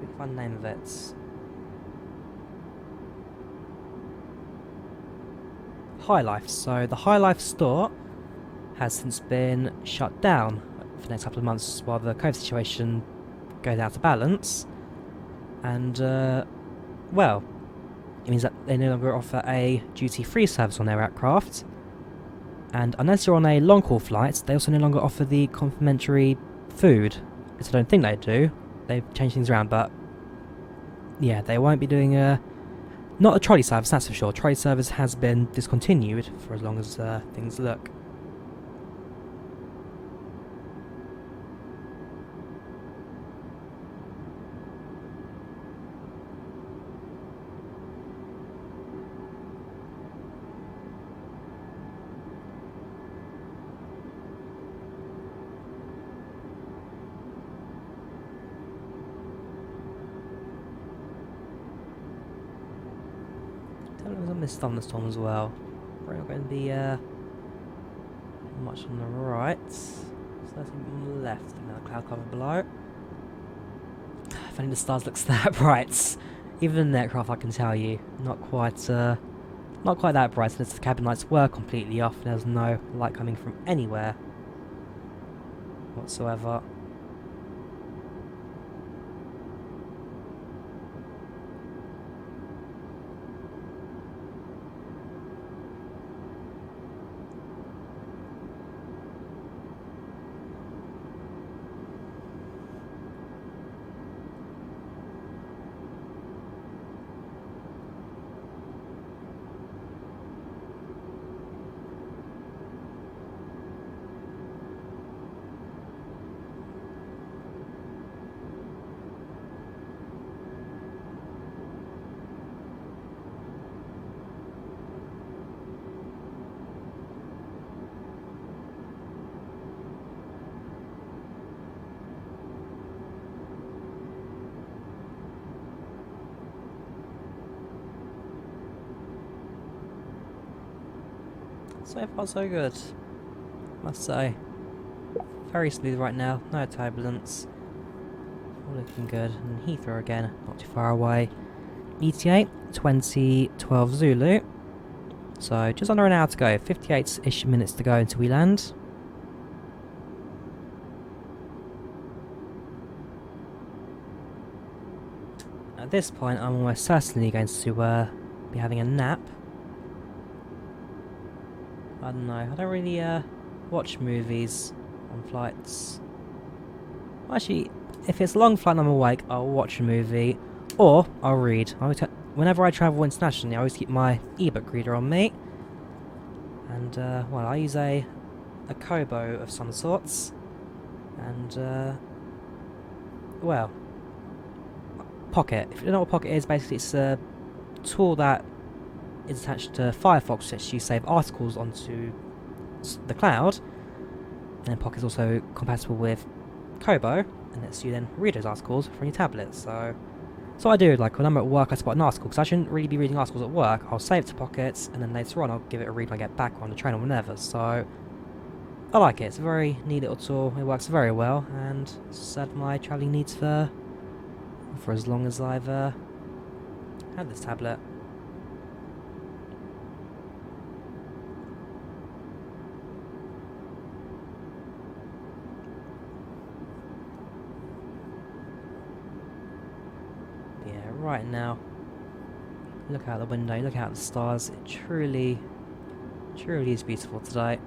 We can find the name of it. High Life. So the High Life store has since been shut down for the next couple of months while the COVID situation goes out of balance, and well, it means that they no longer offer a duty-free service on their aircraft, and unless you're on a long-haul flight, they also no longer offer the complimentary food. Because I don't think they do. They've changed things around, but yeah, they won't be doing not a trolley service, that's for sure. Trolley service has been discontinued for as long as things look. This thunderstorm as well. Probably not going to be much on the right. So that's on the left. Now the cloud cover below. If only the stars looks that bright. Even in the aircraft, I can tell you, not quite that bright. Since the cabin lights were completely off, and there's no light coming from anywhere whatsoever. So far so good, must say. Very smooth right now, no turbulence. All looking good. And Heathrow again, not too far away. ETA 2012 Zulu. So just under an hour to go, 58-ish minutes to go until we land. At this point I'm almost certainly going to be having a nap. I don't know, I don't really watch movies on flights. Actually, if it's a long flight and I'm awake, I'll watch a movie, or I'll read. Whenever I travel internationally, I always keep my ebook reader on me. And, well, I use a Kobo of some sorts. And, well, Pocket. If you don't know what Pocket is, basically it's a tool that is attached to Firefox, which you save articles onto the cloud, and Pocket is also compatible with Kobo, and lets you then read those articles from your tablet. So I do, like when I'm at work I spot an article, because I shouldn't really be reading articles at work. I'll save it to Pockets, and then later on I'll give it a read when I get back on the train or whenever. So I like it. It's a very neat little tool. It works very well, and served my travelling needs for as long as I've had this tablet. Yeah, right now, look out the window, look out the stars. It truly is beautiful today.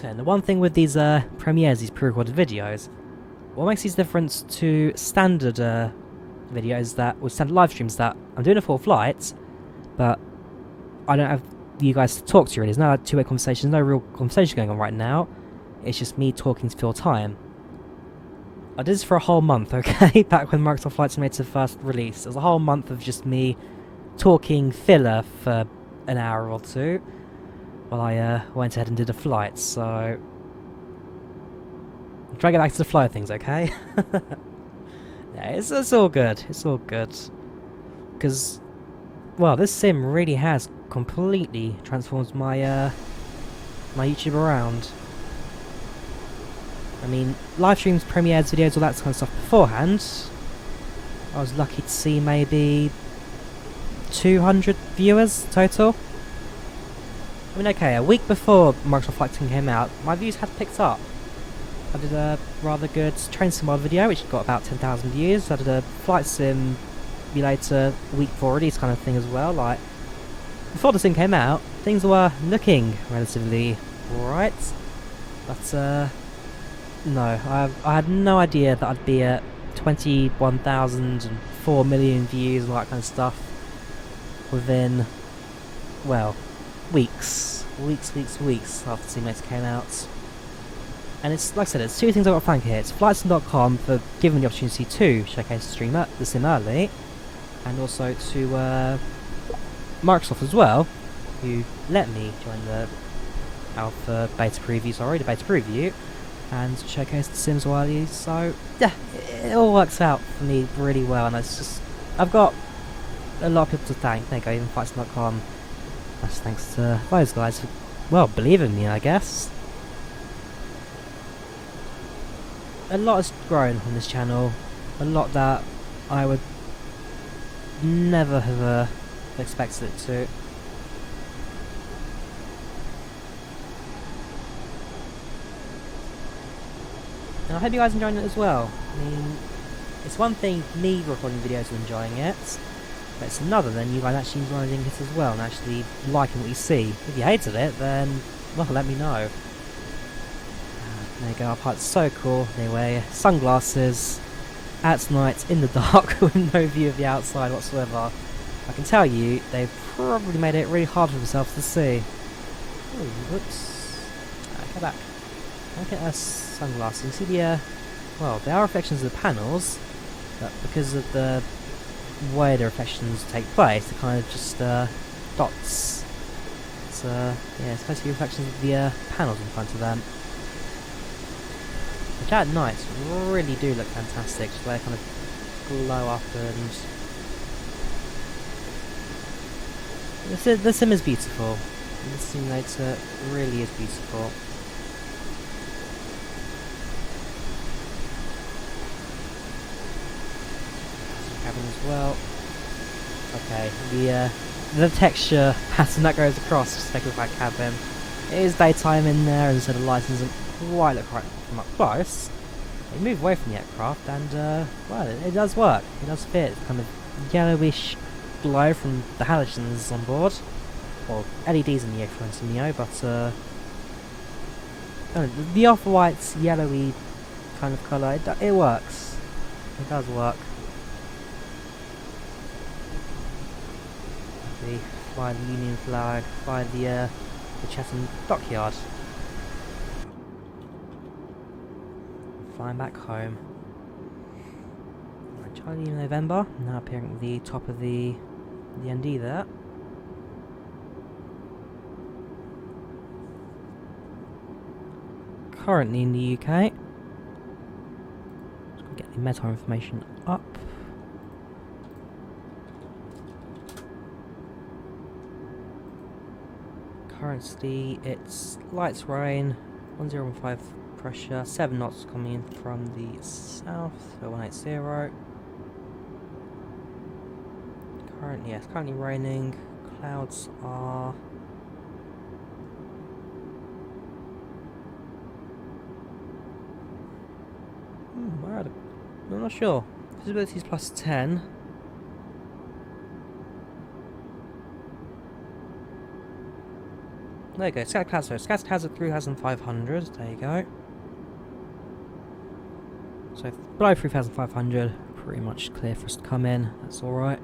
And the one thing with these premieres, these pre-recorded videos, what makes these different to standard videos or standard live streams that I'm doing a full flight, but I don't have you guys to talk to really. There's no two-way conversation, no real conversation going on right now. It's just me talking to fill time. I did this for a whole month, okay? Back when Microsoft Flight Simulator first released. It was a whole month of just me talking filler for an hour or two while I went ahead and did a flight, so I'm trying to get back to the flow of things, okay? Yeah, it's all good. It's all good. Because, well, this sim really has completely transformed my my YouTube around. I mean, live streams, premieres, videos, all that kind of stuff beforehand. I was lucky to see maybe 200 viewers total. I mean, okay, a week before Microsoft Flight Sim came out, my views had picked up. I did a rather good train sim mod video, which got about 10,000 views. I did a flight simulator week before release kind of thing as well. Like, before the sim came out, things were looking relatively alright. But, no, I had no idea that I'd be at 21,000 and 4 million views and all that kind of stuff within, well, weeks after Simulator came out. And it's, like I said, it's two things I've got to thank here. It's flightsim.com for giving me the opportunity to showcase the sim early, and also to Microsoft as well, who let me join the alpha beta preview, the beta preview, and showcase the sims early. So yeah, it all works out for me really well, and it's just, I've got a lot of people to thank. There you go, even flightsim.com. That's thanks to those guys for, well, believing me, I guess. A lot has grown on this channel. A lot that I would never have expected it to. And I hope you guys are enjoying it as well. I mean, it's one thing me recording videos and enjoying it, but it's another then you guys actually enjoying it as well and actually liking what you see. If you hated it, then, well, let me know. There you go, our pilot's so cool. They wear sunglasses at night in the dark with no view of the outside whatsoever. I can tell you, they've probably made it really hard for themselves to see. Oh, whoops. Go back. Look at our sunglasses. You see the, well, they are reflections of the panels, but because of the way the reflections take place, they're kind of just dots. It's, yeah, it's supposed to be reflections of the panels in front of them. Which at night really do look fantastic, just they kind of glow up, and the sim is beautiful. The simulator really is beautiful. Cabin as well. Okay, the texture pattern that goes across just to make it look like cabin. It is daytime in there, and so the lighting doesn't quite look right from up close. They move away from the aircraft, and well, it does work. It does fit. It's kind of yellowish glow from the halogens on board, or LEDs in the A320neo, but the off-white, yellowy kind of colour, it works. It does work. We fly the Union flag, fly the Chatham dockyard. Flying back home. Right, Charlie November, now appearing at the top of the ND there. currently in the UK. Just gonna get the METAR information up. Currently it's light rain, 1015 pressure, 7 knots coming in from the south, so 180. Currently, yes, currently raining. Clouds are... where are the... I'm not sure. Visibility is +10. There you go, scattered clouds, so scattered clouds at 3,500, there you go. So below 3,500, pretty much clear for us to come in, that's alright.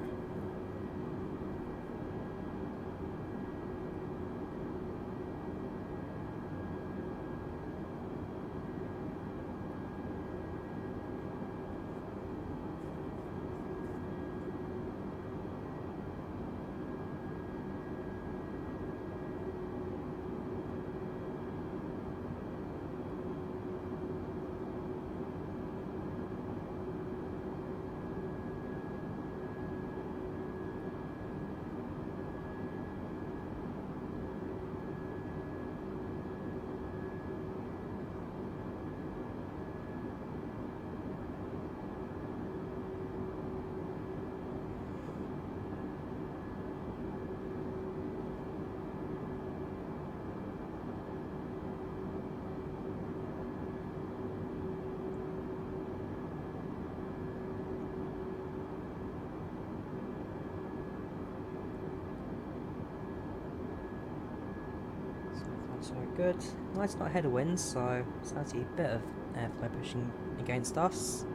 So good. Nice not headwinds, so it's actually a bit of airflow pushing against us.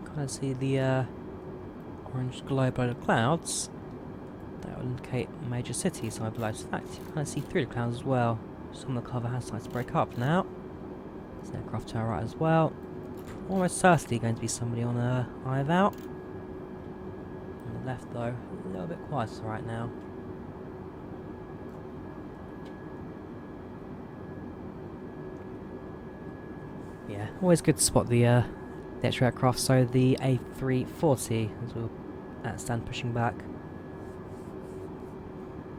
Kind of see the orange glow below the clouds. That will indicate major cities, so I believe. In fact, you can kind of see through the clouds as well. Some of the cover has started to break up now. There's an aircraft to our right as well. Almost certainly going to be somebody on a IVE out. On the left though, a little bit quieter right now. Yeah, always good to spot the extra aircraft, so the A340 as well stand pushing back.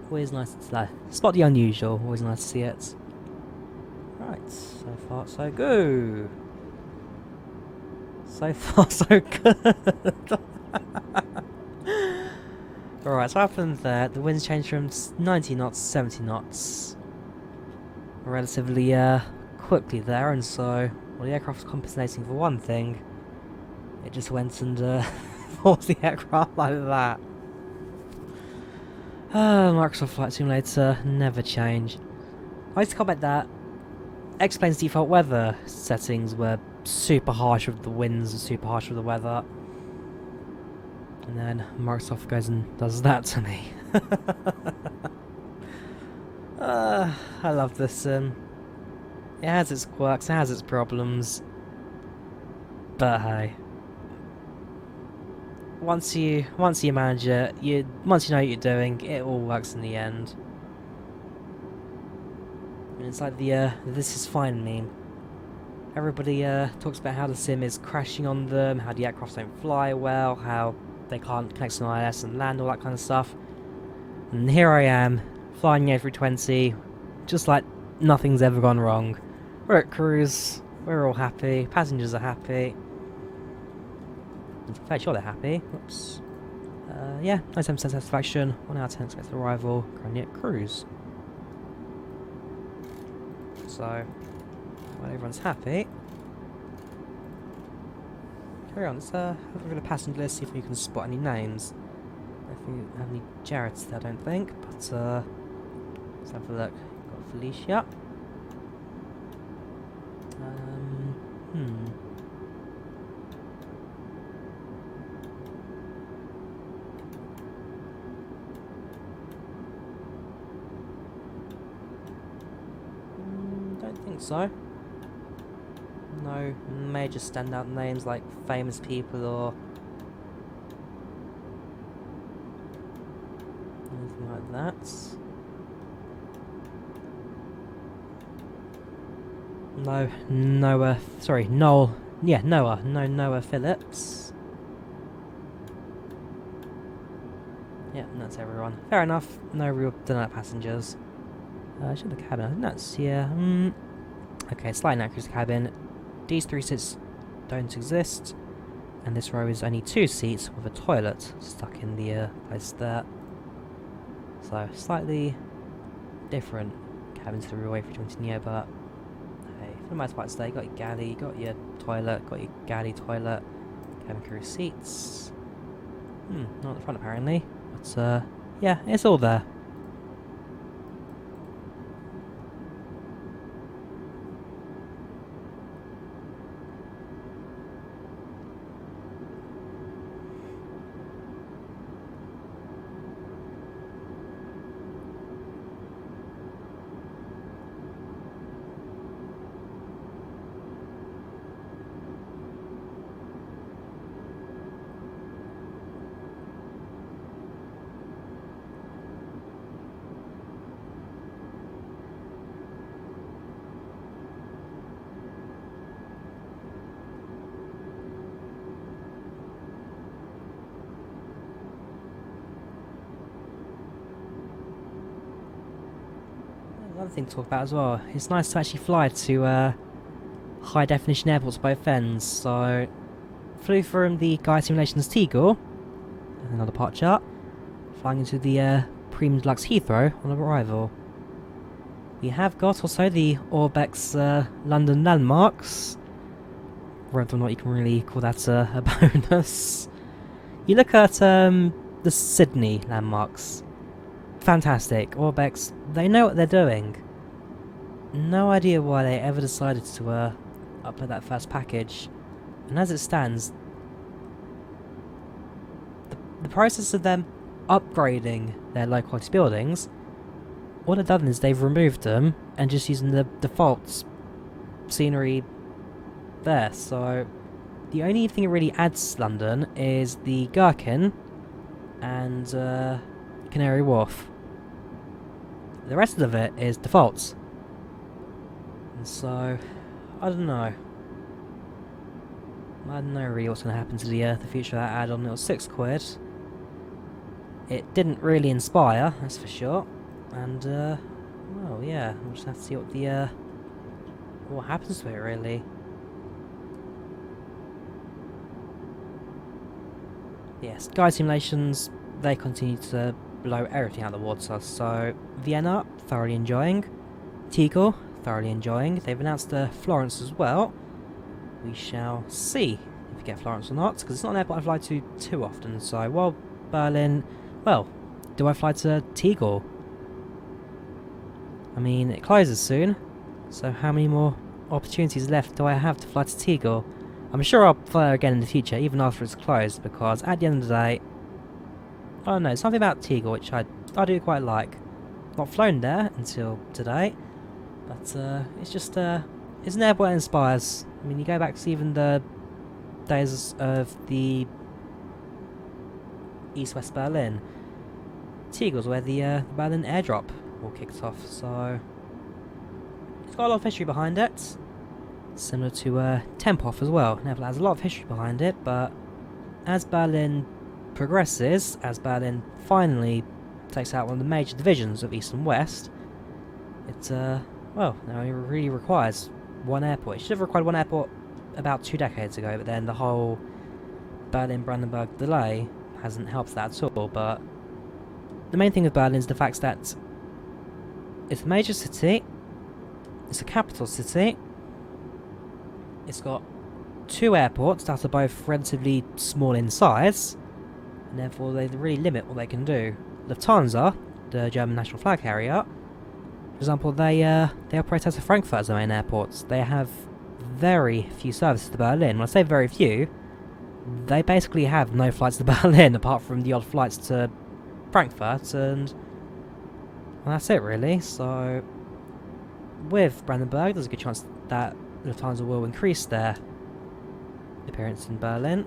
Always nice to spot the unusual, always nice to see it. Right, so far so good. So far so good. Alright, so what happened there? The winds changed from 90 knots to 70 knots. Relatively quickly there, and so well, the aircraft's compensating for one thing. It just went and forced the aircraft like that. Microsoft Flight Simulator never change. I used to comment that X-Plane's default weather settings were super harsh with the winds and super harsh with the weather. And then Microsoft goes and does that to me. I love this sim. It has its quirks, it has its problems. But hey. Once you manage it, once you know what you're doing, it all works in the end. And it's like the "this is fine" meme. Everybody talks about how the sim is crashing on them, how the aircraft don't fly well, how they can't connect to an ILS and land, all that kind of stuff. And here I am, flying the A320, just like nothing's ever gone wrong. We're at cruise, we're all happy, passengers are happy. I'm fairly sure they're happy. Oops. Yeah, 97% satisfaction, 1 out of 10 expected arrival, currently at cruise. So, when everyone's happy, carry on. Let's have a look at the passenger list, see if we can spot any names. I don't think we have any Jareds there, I don't think, but let's have a look. Got Felicia. think so. No major standout names like famous people or anything like that. No Noah Phillips. Yeah, and that's everyone. Fair enough, no real donut passengers. Should the cabin, I think that's, yeah, okay, slight inaccuracy cabin. These 3 seats don't exist, and this row is only 2 seats with a toilet stuck in the place there. So, slightly different cabin to the real A320neo, but hey, for the most part today, you got your galley, you got your toilet, got your galley toilet, cabin crew seats. Not at the front apparently, but yeah, it's all there. Another thing to talk about as well, it's nice to actually fly to high definition airports both ends. So flew from the Guy Simulations Tegel, another departure, flying into the Premium Deluxe Heathrow on arrival. We have got also the Orbex London landmarks, whether or not you can really call that a bonus. You look at the Sydney landmarks. Fantastic. Orbex, they know what they're doing. No idea why they ever decided to upload that first package. And as it stands, the process of them upgrading their low quality buildings, all they've done is they've removed them and just using the default scenery there. So the only thing that really adds London is the Gherkin and Canary Wharf. The rest of it is defaults. And so, I don't know. I don't know really what's going to happen to the future of that add-on. It was £6. It didn't really inspire, that's for sure. And, well, yeah, we'll just have to see what the, what happens to it, really. Yes, Guide Simulations, they continue to blow everything out of the water. So, Vienna, thoroughly enjoying. Tegel, thoroughly enjoying. They've announced Florence as well. We shall see if we get Florence or not, because it's not an airport I fly to too often. So, while Berlin, well, do I fly to Tegel? I mean, it closes soon, so how many more opportunities left do I have to fly to Tegel? I'm sure I'll fly there again in the future, even after it's closed, because at the end of the day, I don't know, something about Tegel which I do quite like. Not flown there until today, but it's just it's an airport that inspires. I mean, you go back to even the days of the East-West Berlin. Tegel's where the Berlin airdrop all kicked off, so it's got a lot of history behind it. Similar to Tempelhof as well. Never has a lot of history behind it, but as Berlin progresses, as Berlin finally takes out one of the major divisions of East and West, it well, now it really requires one airport. It should have required one airport about 2 decades ago, but then the whole Berlin-Brandenburg delay hasn't helped that at all. But the main thing with Berlin is the fact that it's a major city, it's a capital city, it's got 2 airports that are both relatively small in size, and therefore they really limit what they can do. Lufthansa, the German national flag carrier, for example, they operate out of Frankfurt as their main airports. They have very few services to Berlin. When I say very few, they basically have no flights to Berlin apart from the odd flights to Frankfurt, and well, that's it really. So with Brandenburg, there's a good chance that Lufthansa will increase their appearance in Berlin.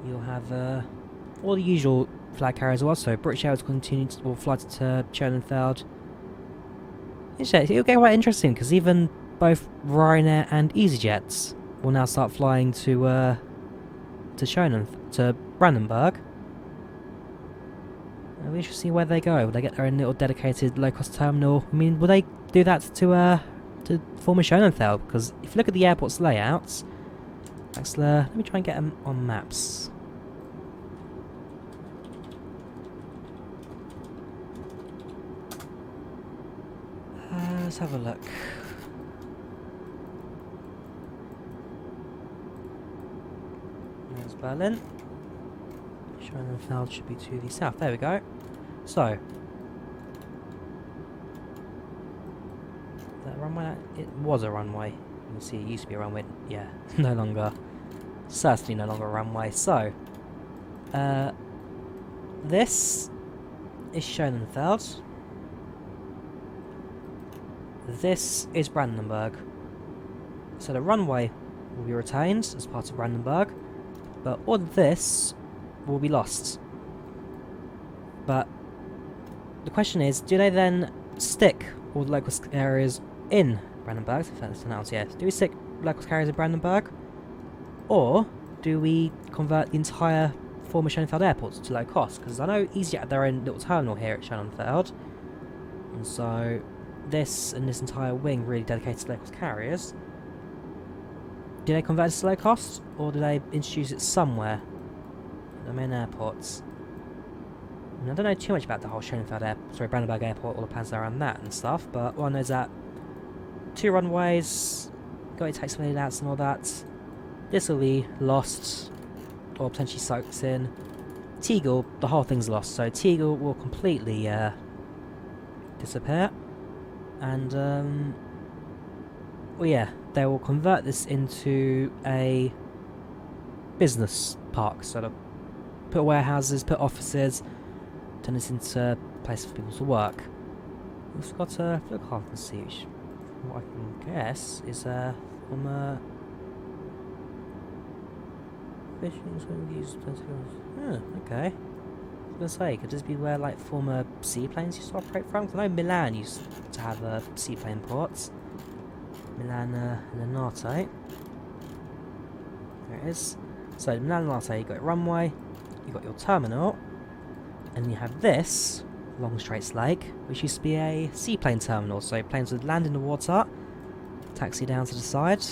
You'll have all the usual flag carriers also. British Airways continue to fly to Schönefeld. It'll get quite interesting because even both Ryanair and EasyJet will now start flying to Brandenburg. It'll be interesting to see where they go. Will they get their own little dedicated low-cost terminal? I mean, will they do that to former Schönefeld? Because if you look at the airport's layouts, let me try and get them on maps. Let's have a look. There's Berlin. Schönefeld should be to the south. There we go. So, that runway, it was a runway. You can see it used to be a runway. Yeah, no longer. Certainly no longer a runway. So, this is Schönefeld. This is Brandenburg. So the runway will be retained as part of Brandenburg, but all of this will be lost. But the question is, do they then stick all the local areas in Brandenburg? So that's announced, yes. Do we stick local carriers in Brandenburg? Or do we convert the entire former Schönefeld airport to low cost? Because I know EasyJet have their own little terminal here at Schönefeld. And so this and this entire wing really dedicated to local carriers. Do they convert it to low cost? Or do they introduce it somewhere at the main airports? And I don't know too much about the whole Brandenburg airport, all the plans around that and stuff, but all I know is that 2 runways, got your taxiway layouts and all that. This will be lost, or potentially soaked in. Tegel, the whole thing's lost, so Tegel will completely disappear. And, well yeah, they will convert this into a business park, so they'll put warehouses, put offices, turn this into a place for people to work. We've got a look half and see, which what I can guess is from a okay. I was gonna say, could this be where like former seaplanes used to operate from? Because I know Milan used to have seaplane ports. Milan and Linate. There it is. So Milan and Linate, you've got your runway, you've got your terminal, and you have this long straight lake, which used to be a seaplane terminal. So planes would land in the water, taxi down to the side,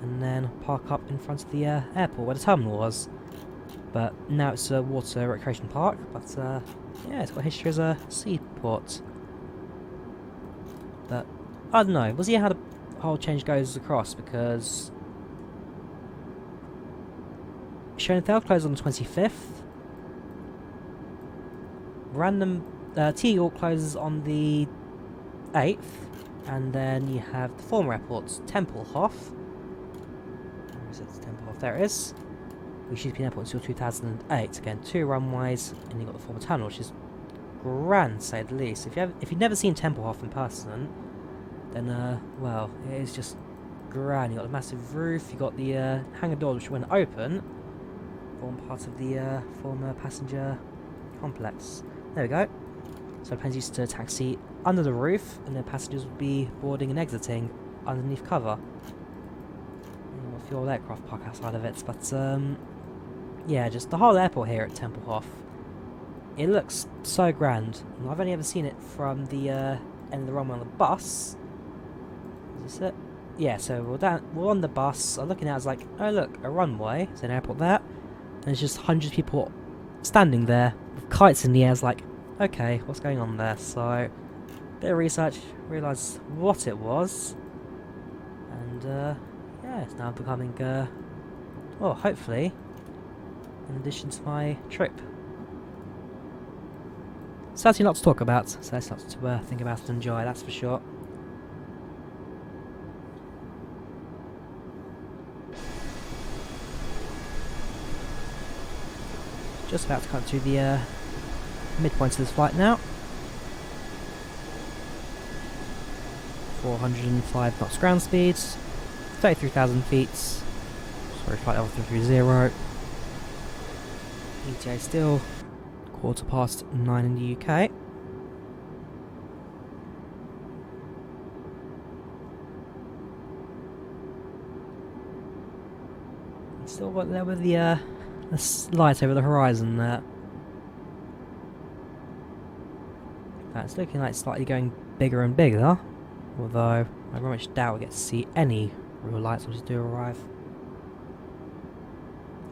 and then park up in front of the airport where the terminal was. But now it's a water recreation park, but yeah, it's got history as a seaport. But I don't know, we'll see how the whole change goes across, because Schönefeld closed on the 25th. Tegel closes on the 8th, and then you have the former airports, Tempelhof. Where is it? Tempelhof, there it is. Which used to be an airport until 2008. Again, 2 runways, and you've got the former terminal, which is grand, to say the least. If you've never seen Tempelhof in person, then well, it is just grand. You've got the massive roof, you've got the hangar doors, which when open, form part of the former passenger complex. There we go. So planes used to taxi under the roof, and their passengers would be boarding and exiting underneath cover. A few old aircraft park outside of it, but yeah, just the whole airport here at Tempelhof. It looks so grand. And I've only ever seen it from the end of the runway on the bus. Is this it? Yeah, so we're on the bus. I'm looking out, it's like, oh look, a runway. It's an airport there. And there's just hundreds of people standing there with kites in the air. It's like, okay, what's going on there? So, bit of research, realised what it was. And yeah, it's now becoming, well, hopefully, in addition to my trip. Certainly not to talk about, so it's not to think about and enjoy, that's for sure. Just about to come to the midpoint of this flight now. 405 knots ground speed, 33,000 feet, sorry, flight level 330. ETA still 9:15 in the UK. Still got there with the light over the horizon there. It's looking like it's slightly going bigger and bigger, although I very much doubt we get to see any real lights once we do arrive.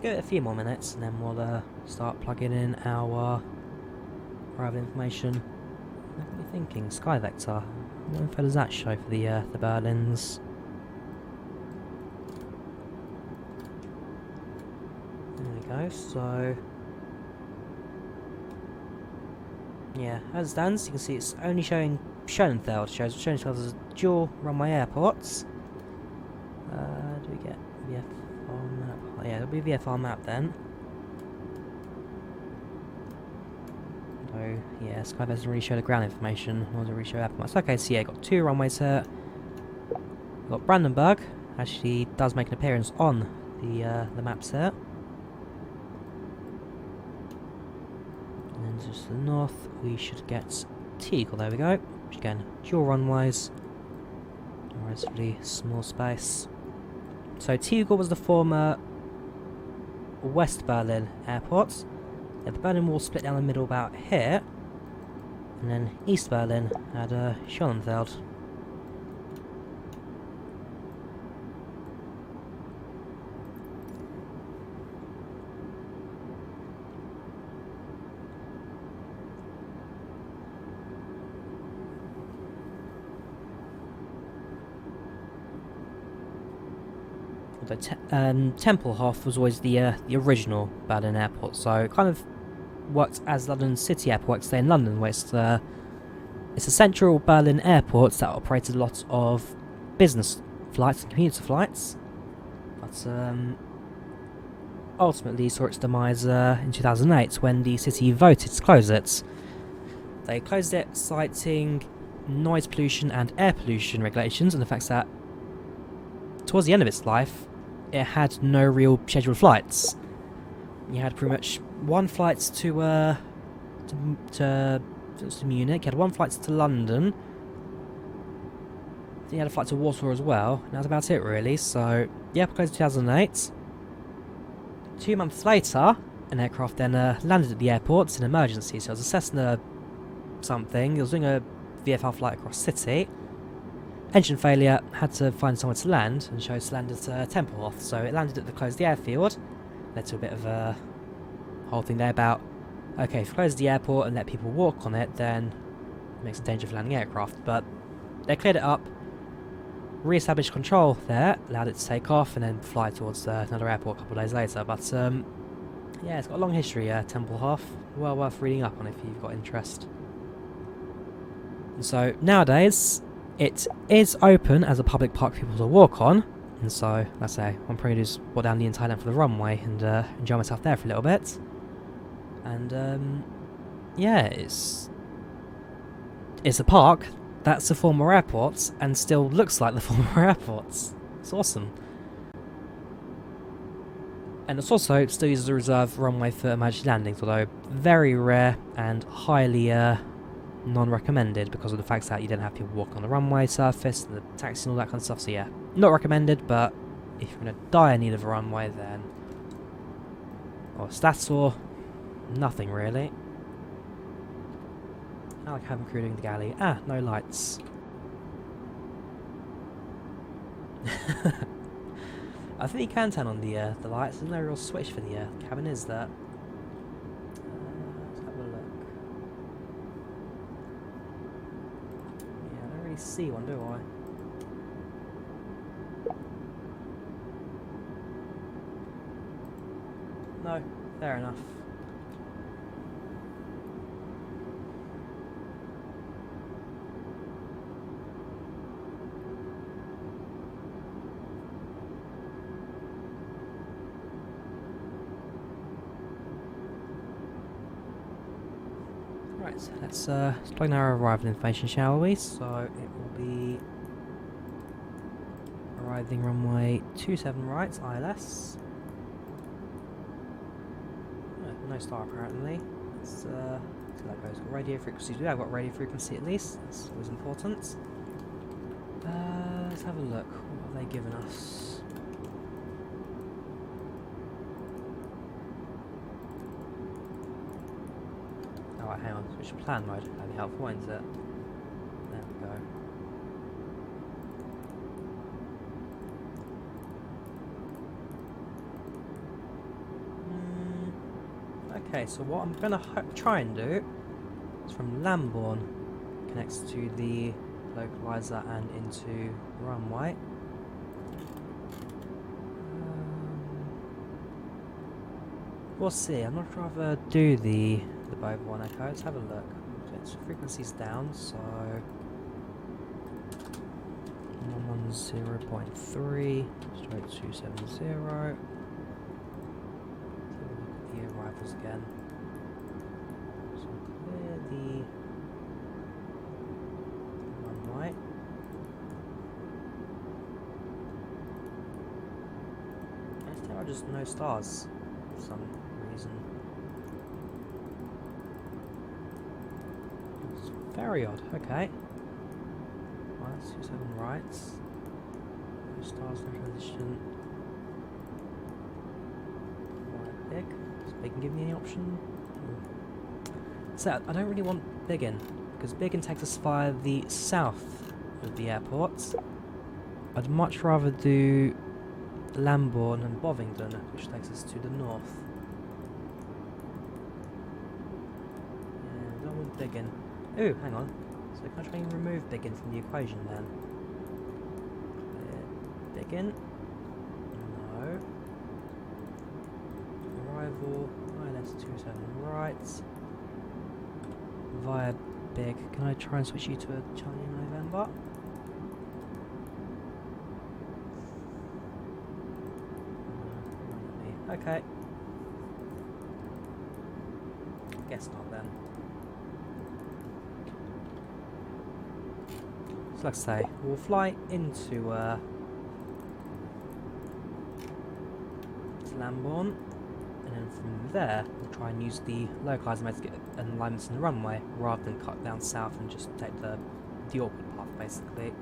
Give it a few more minutes and then we'll start plugging in our arrival information. What am I thinking? Sky Vector. What info does that show for the Berlins? There we go, so yeah, as it stands, you can see it's only showing Schönefeld. Schönefeld as dual runway airports. Do we get VFR map? Oh, yeah, it'll be VFR map then. So yeah, Sky doesn't really show the ground information, nor does it really show airport maps. Okay, so yeah, got 2 runways here. We've got Brandenburg, actually does make an appearance on the maps here. And then just to the north, we should get Tegel, there we go. Which again, dual runways. Relatively small space. So Tegel was the former West Berlin airport. Yeah, the Berlin Wall split down the middle about here. And then East Berlin had Schönefeld. Tempelhof was always the original Berlin airport, so it kind of worked as London City Airport works today in London, where it's a central Berlin airport that operated a lot of business flights and commuter flights, but ultimately saw its demise in 2008 when the city voted to close it. They closed it citing noise pollution and air pollution regulations and the fact that towards the end of its life it had no real scheduled flights. You had pretty much one flight to Munich, you had one flight to London, then you had a flight to Warsaw as well, and that was about it really. So yeah, closed in 2008. 2 months later, an aircraft then landed at the airport. It's an emergency, so it was a Cessna something, it was doing a VFR flight across city. Engine failure, had to find somewhere to land, and chose to land at Tempelhof. So it landed at the closed airfield. Led to a bit of a whole thing there about, okay, if you close the airport and let people walk on it, then it makes it dangerous for landing aircraft. But they cleared it up, re-established control there, allowed it to take off, and then fly towards another airport a couple of days later. But yeah, it's got a long history, Tempelhof. Well worth reading up on if you've got interest. And so nowadays, it is open as a public park for people to walk on, and so, like I say, I'm probably just walk down the entire length of the runway and enjoy myself there for a little bit. And yeah, it's a park that's the former airport and still looks like the former airports. It's awesome. And it's also still used as a reserve runway for emergency landings, although very rare and highly non-recommended because of the fact that you don't have people walking on the runway surface, the taxi and all that kind of stuff. So yeah, not recommended, but if you're going to die in need of a runway, then or stats or nothing really. I like having crew doing the galley. Ah, no lights. I think you can turn on the lights. There's no real switch for the cabin, is there? Let's have a look. Yeah, I don't really see one, do I? No, fair enough. Right, so let's plug in our arrival information, shall we? So it will be Riding runway 27 right, ILS. No star apparently. Let's see how that goes. Radio frequency. We have got radio frequency at least. That's always important. Let's have a look. What have they given us? Alright, hang on. Switch to plan mode. That'd be helpful, isn't it? There we go. Okay, so what I'm going to try and do is from Lambourne connects to the localizer and into runway. We'll see. I'm not sure if I'll do the Bova 1 Echo. Let's have a look. Its frequency's down, so 110.3 straight 270. The arrivals again. So clear the runway. There are just no stars for some reason. It's very odd. Okay. Minus 27 rights. No stars, no transition. Big. Does Biggin give me any option? So I don't really want Biggin, because Biggin takes us via the south of the airport. I'd much rather do Lambourne and Bovingdon, which takes us to the north. Yeah, I don't want Biggin. Ooh, hang on. So can I try and remove Biggin from the equation then? Biggin. No. Arrival, ILS 27 right. Via Big. Can I try and switch you to a Charlie November? Okay. Guess not then. So like I say, we'll fly into Lambourne, and then from there we'll try and use the localizer mode to get an alignment in the runway rather than cut down south and just take the awkward path basically.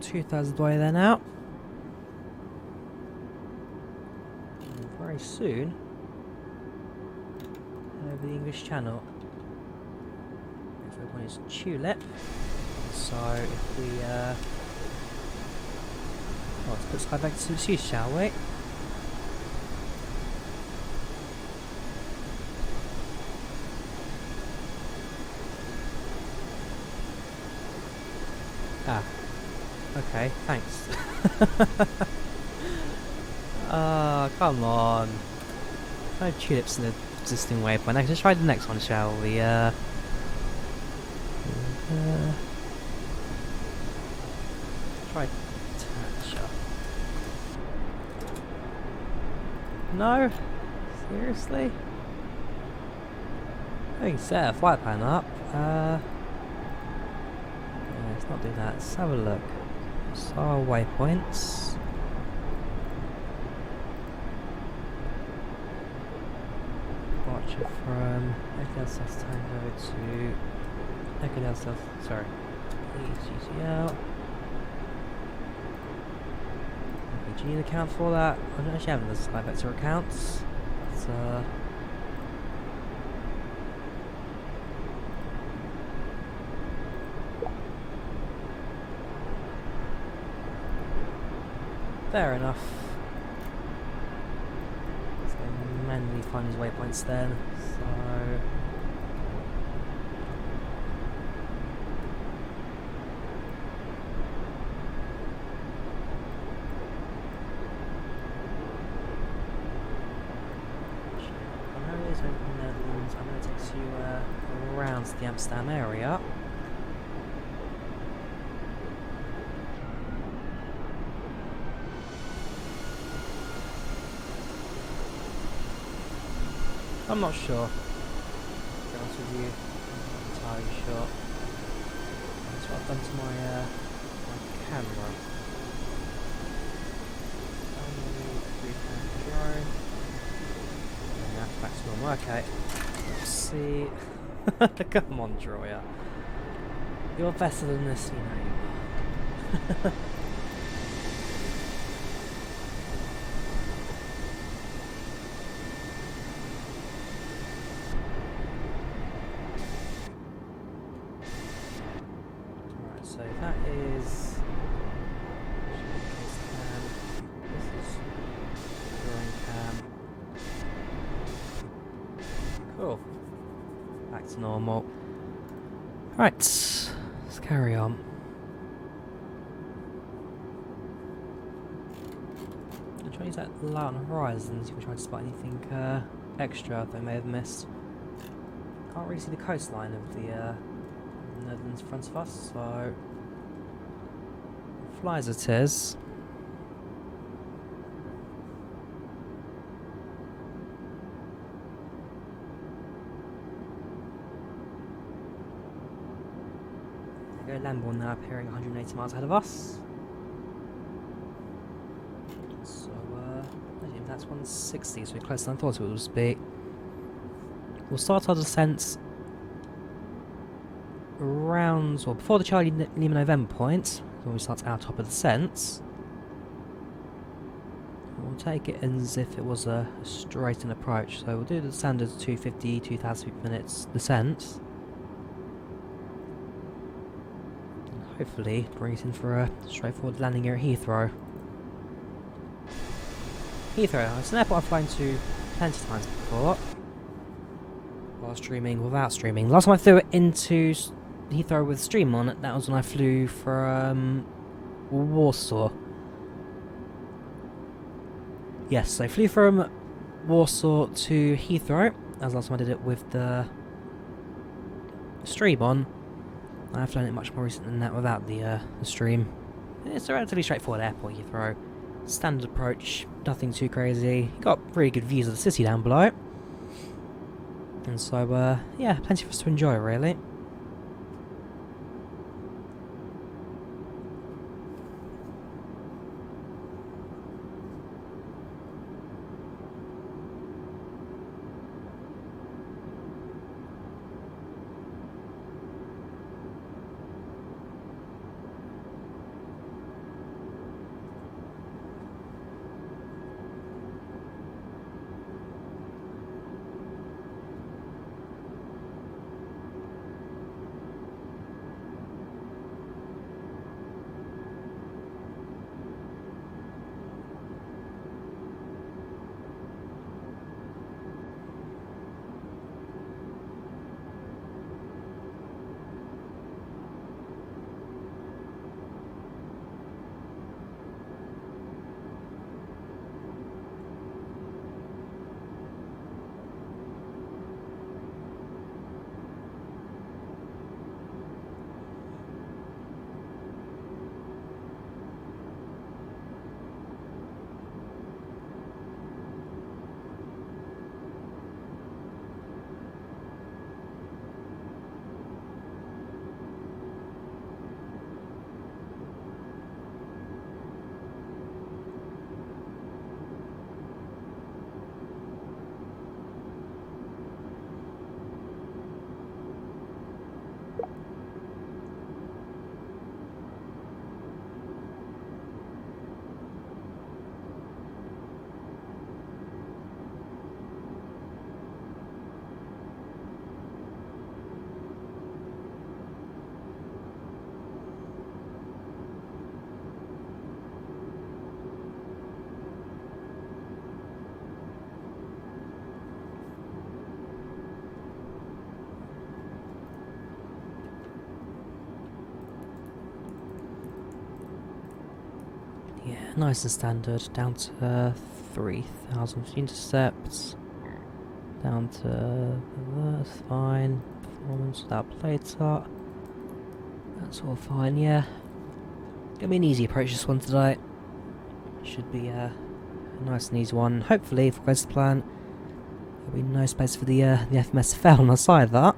2/3 of the way there now. And very soon, over the English Channel. Next one is Tulip. So if we, let's put Sky back to use, shall we? Ah, okay, thanks. Oh, come on. No tulips in the existing waypoint. Let's try the next one, shall we? Try Thatcher. No? Seriously? I can set a flight plan up. Let's not do that. Let's have a look. So our waypoints. Departure from Echo South Tango to Echo South. Sorry. ECCL. Do you need an account for that? I don't actually have the Sky Vector accounts. But, fair enough. Let's go manually find his waypoints then. So I'm going to take you around to the Amsterdam area. I'm not sure. To be honest with you, I'm not entirely sure. That's what I've done to my camera. Drone. And that's back to normal. Okay. Let's see. Come on, Drawyah. You're better than this, you know you are. So that is showcase cam. This is drawing cam. Cool. Back to normal. Right, let's carry on. I'll try to use that light on the horizon, see if we try to spot anything extra that I may have missed. Can't really see the coastline of the Netherlands in front of us, so fly as it is. There we go, Lamborn now appearing 180 miles ahead of us. So, that's 160, so we're closer than I thought it would be. We'll start our descent around, or before the Charlie Lima November point, when we start our top of descent. We'll take it as if it was a straight-in approach, so we'll do the standard 250, 2,000 feet per minute descent. And hopefully bring it in for a straightforward landing here at Heathrow. Heathrow, it's an airport I've flown to plenty of times before. While streaming, without streaming. Last time I flew it into Heathrow with stream on it, that was when I flew from Warsaw. Yes, so I flew from Warsaw to Heathrow. That was the last time I did it with the stream on. I've flown it much more recent than that without the stream. It's a relatively straightforward airport, Heathrow. Standard approach, nothing too crazy. You got really good views of the city down below. And so, yeah, plenty for us to enjoy, really. Yeah, nice and standard. Down to 3,000 intercepts. Down to that's fine. Performance without plater. That's all fine, yeah. Gonna be an easy approach this one today. Should be a nice and easy one. Hopefully, if it goes to plan, there'll be no space for the FMS fail on the side of that.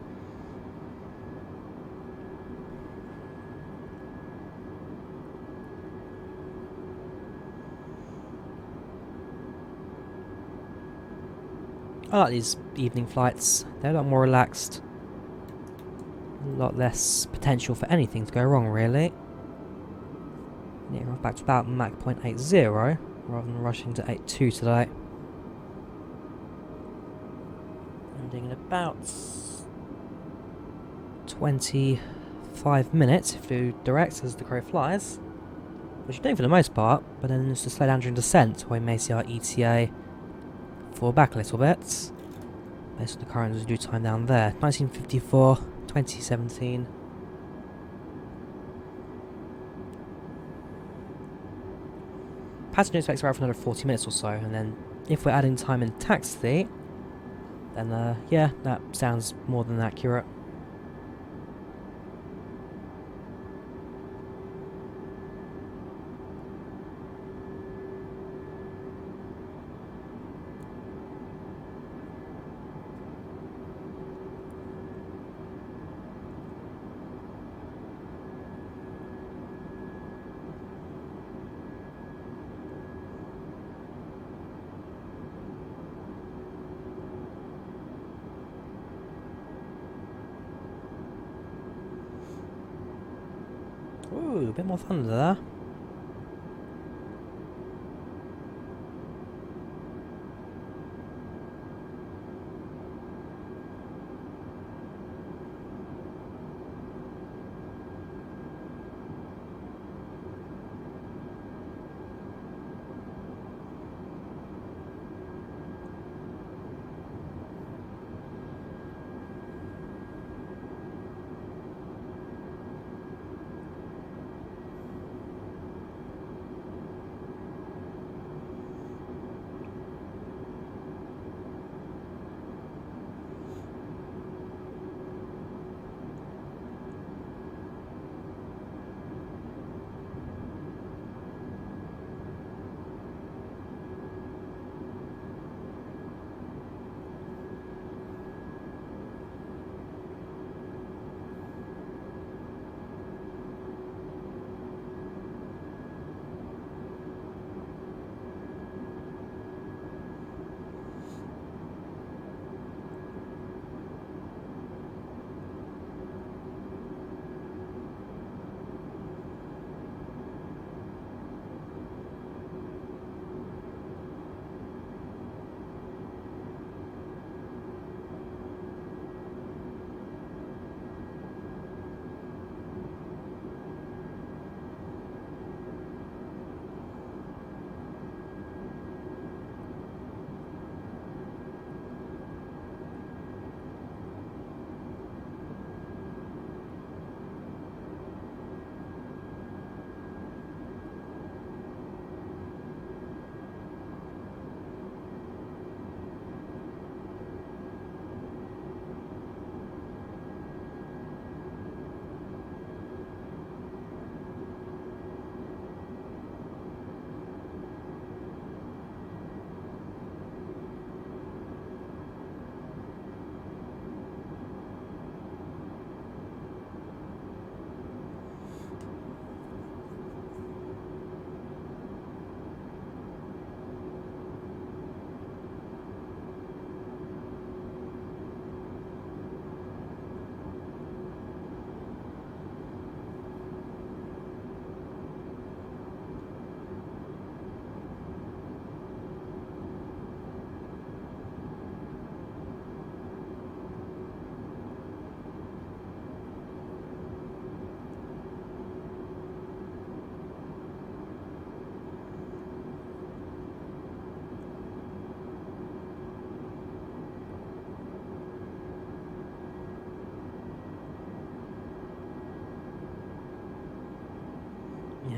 I like these evening flights. They're a lot more relaxed. A lot less potential for anything to go wrong, really. Yeah, we're back to about Mach 0.80 rather than rushing to 8.2 today. Ending in about 25 minutes if you do direct as the crow flies. Which you do for the most part, but then it's to slow down during descent where we may see our ETA fall back a little bit. Based on the current residue time down there. 1954, 2017. Passenger expects around for another 40 minutes or so, and then if we're adding time in taxi, then yeah, that sounds more than accurate. Ooh, a bit more thunder there.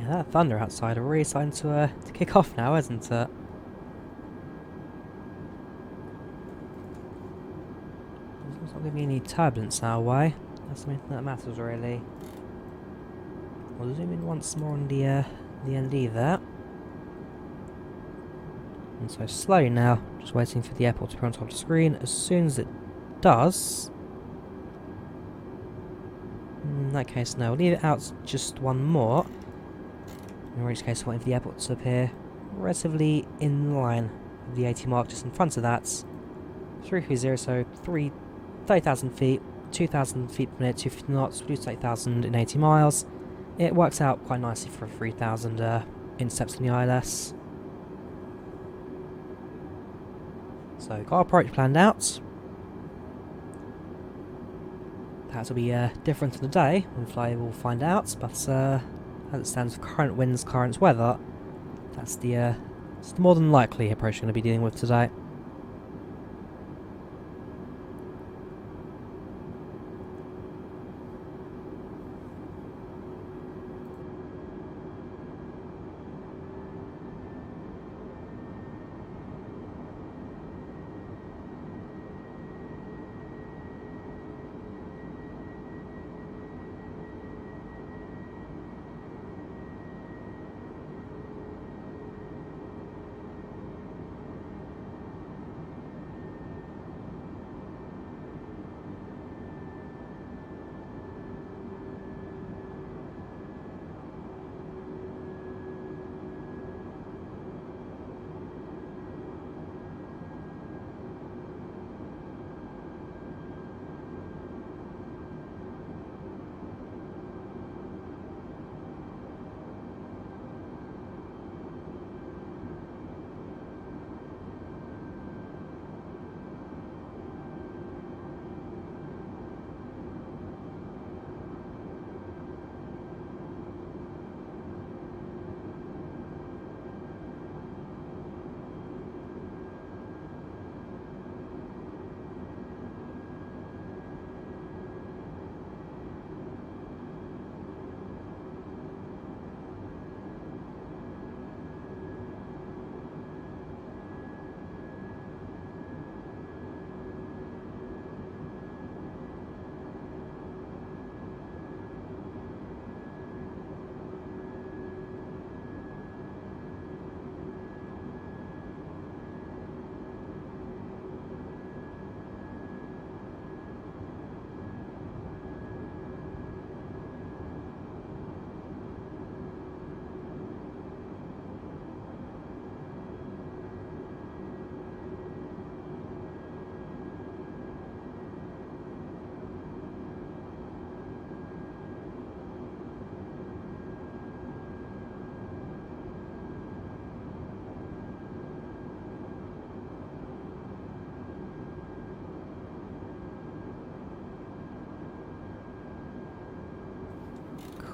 Yeah, that thunder outside are really starting to kick off now, isn't it? There's not giving any turbulence our way. That's the main thing that matters, really. We'll zoom in once more on the ND there. And so slowly now, just waiting for the airport to appear on top of the screen. As soon as it does... In that case, no, we'll leave it out just one more. In which case, waiting for the airport to appear relatively in line with the 80 mark, just in front of that. 330, so 30,000 feet, 2,000 feet per minute, 250 knots, produce 8,080 miles. It works out quite nicely for 3,000 intercepts in the ILS. So, got our approach planned out. Perhaps will be different in the day when we fly, we'll find out, but as it stands for current winds, current weather, that's the more than likely approach we're going to be dealing with today.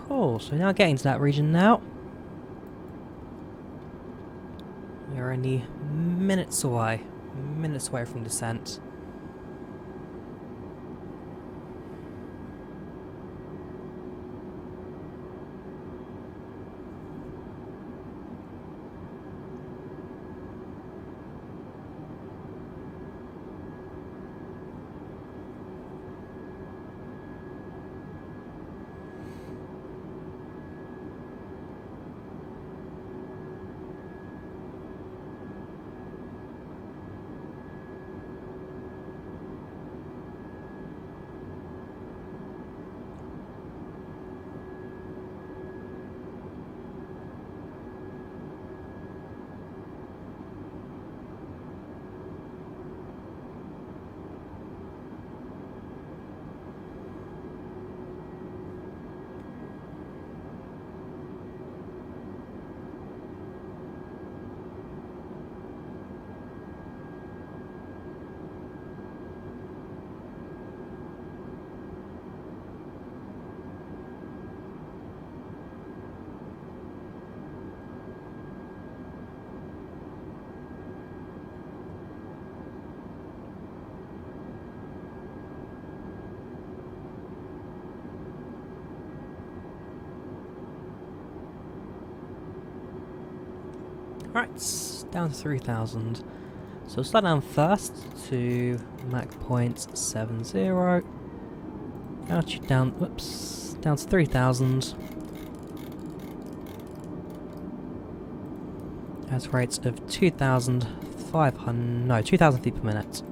Cool, so now getting to that region now. We are only minutes away from descent. Right, down to 3,000. So we'll slow down first to Mach 0.70. Altitude down, whoops, down to 3,000. At rates of 2,000 feet per minute.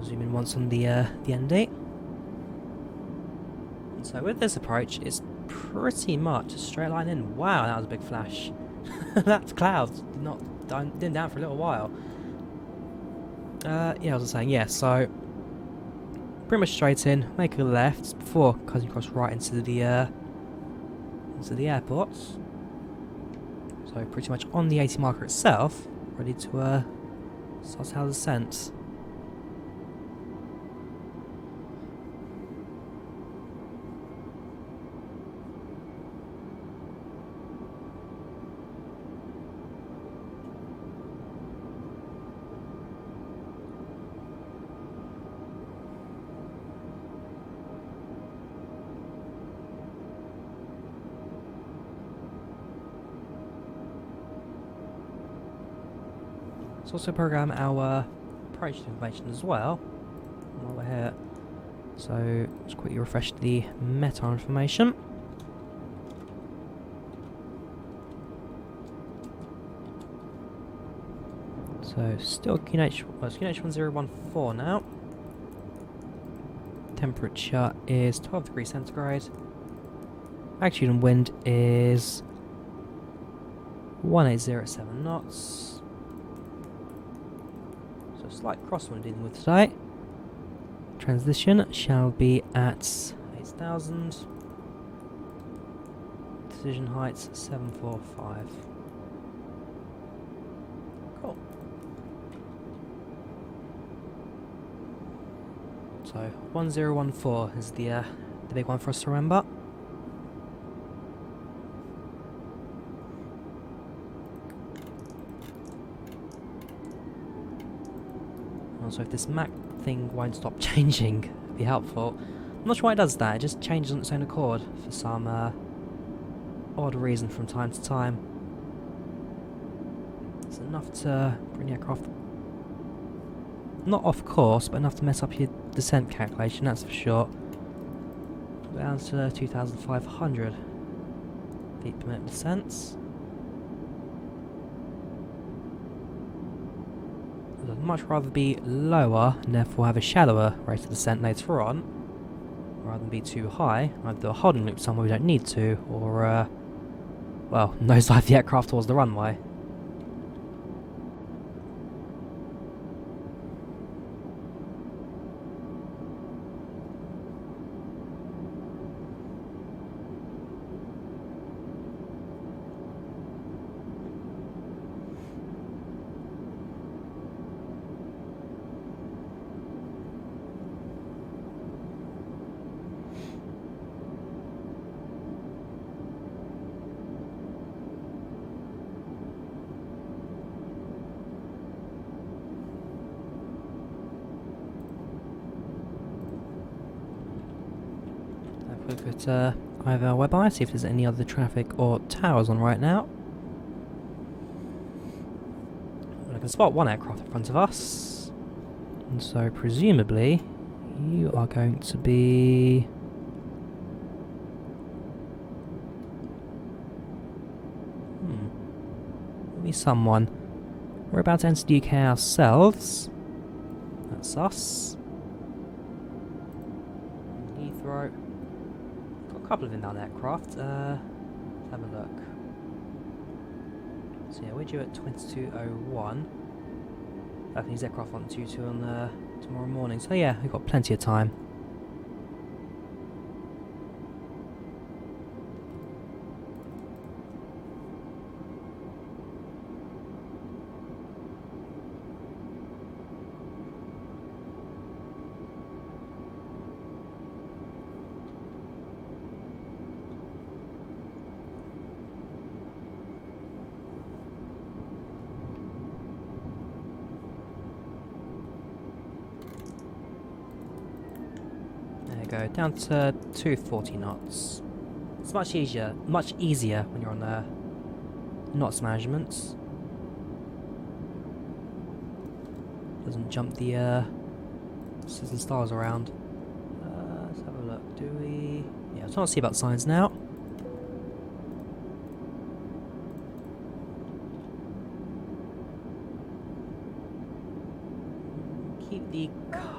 Zoom in once on the ND. And so with this approach, it's pretty much a straight line in. Wow, that was a big flash. That's clouds. Didn't down for a little while. Yeah, I was saying, yeah, so pretty much straight in, make a left before cutting across right into the airport. So pretty much on the 80 marker itself, ready to start our descent. Let's also program our approach information as well while we're here. So let's quickly refresh the meta information. So still QNH, well, it's QNH 1014 now. Temperature is 12 degrees centigrade. Altitude and wind is 1807 knots. Slight crosswind dealing with today. Transition shall be at 8,000. Decision heights 745. Cool. So 1014 is the big one for us to remember. So if this Mach thing won't stop changing, it'd be helpful. I'm not sure why it does that, it just changes on its own accord for some odd reason from time to time. It's enough to bring the aircraft not off course, but enough to mess up your descent calculation, that's for sure. Down to 2,500 feet per minute descent. I'd much rather be lower and therefore have a shallower rate of descent later on, rather than be too high. Either do a holding loop somewhere we don't need to, or, well, nosedive the aircraft towards the runway. Look at either our web eye, see if there's any other traffic or towers on right now. I can spot one aircraft in front of us, and so presumably you are going to be maybe someone. We're about to enter the UK ourselves. That's us. Heathrow. Got a couple of inbound aircraft. Let's have a look. So yeah, we're due at 22:01. I think these aircraft want 22 on tomorrow morning. So yeah, we've got plenty of time. go down to 240 knots. It's much easier when you're on knots management. Doesn't jump the scissors and stars around. Let's have a look. Do we? Yeah, I can't see about signs now. Keep the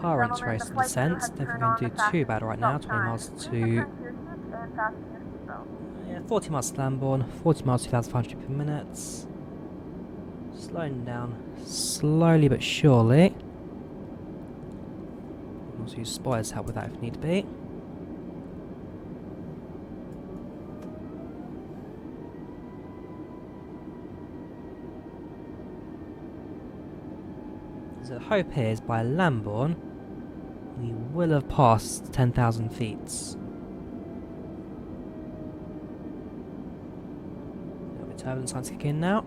current race of descent. Don't think we're going to do too bad right now. 20 miles to. Yeah, 40 miles to Lambourne, 40 miles 2,500 per minute. Slowing down slowly but surely. You can also use spotters to help with that if need be. So the hope is by Lambourne we will have passed 10,000 feet. A little bit of turbulence starting to kick in now.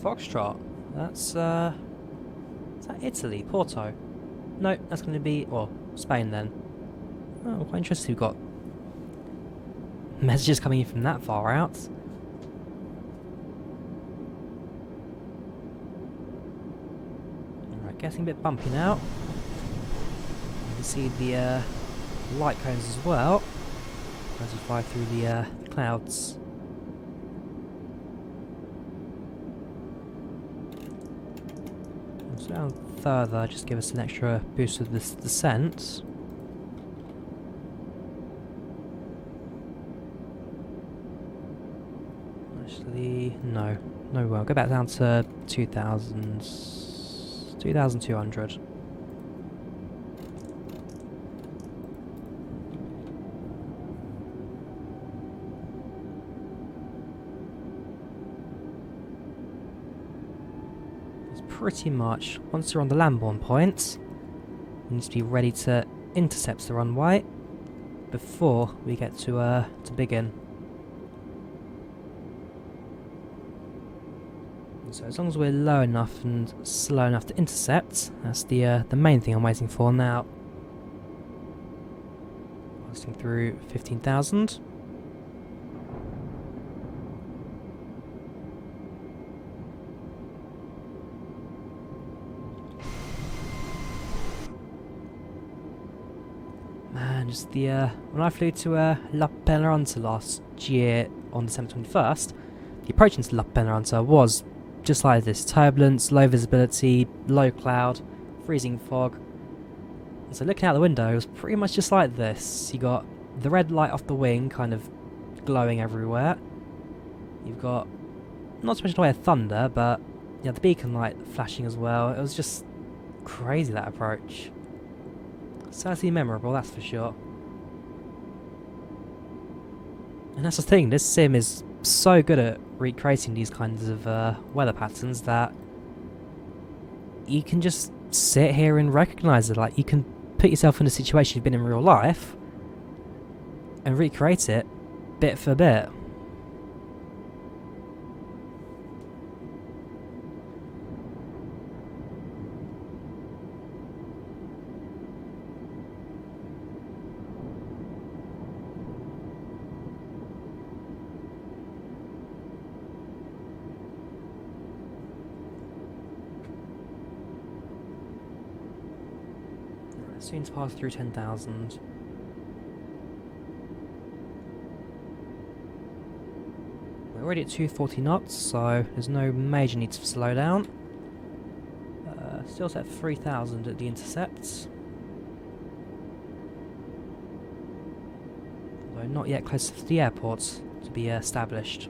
Foxtrot. That's is that Italy? Porto? No, that's going to be Spain then. Oh, quite interesting. We've got messages coming in from that far out. Alright, getting a bit bumpy now. You can see the light cones as well as we fly through the clouds. Down further, just give us an extra boost of this descent. Actually, no, well, go back down to 2,200. Pretty much, once you're on the Lambourne point, you need to be ready to intercept the runway before we get to begin. And so as long as we're low enough and slow enough to intercept, that's the main thing I'm waiting for now. Passing through 15,000. Just when I flew to La Penaranta last year on December 21st, the approach into La Penaranta was just like this: turbulence, low visibility, low cloud, freezing fog. And so looking out the window, it was pretty much just like this. You got the red light off the wing kind of glowing everywhere. You've got not so much in the way of thunder, but yeah, the beacon light flashing as well. It was just crazy, that approach. Certainly memorable, that's for sure. And that's the thing, this sim is so good at recreating these kinds of weather patterns that you can just sit here and recognise it. Like, you can put yourself in a situation you've been in real life and recreate it bit for bit. Soon to pass through 10,000. We're already at 240 knots, so there's no major need to slow down. Still set 3,000 at the intercepts. not yet close to the airport to be established.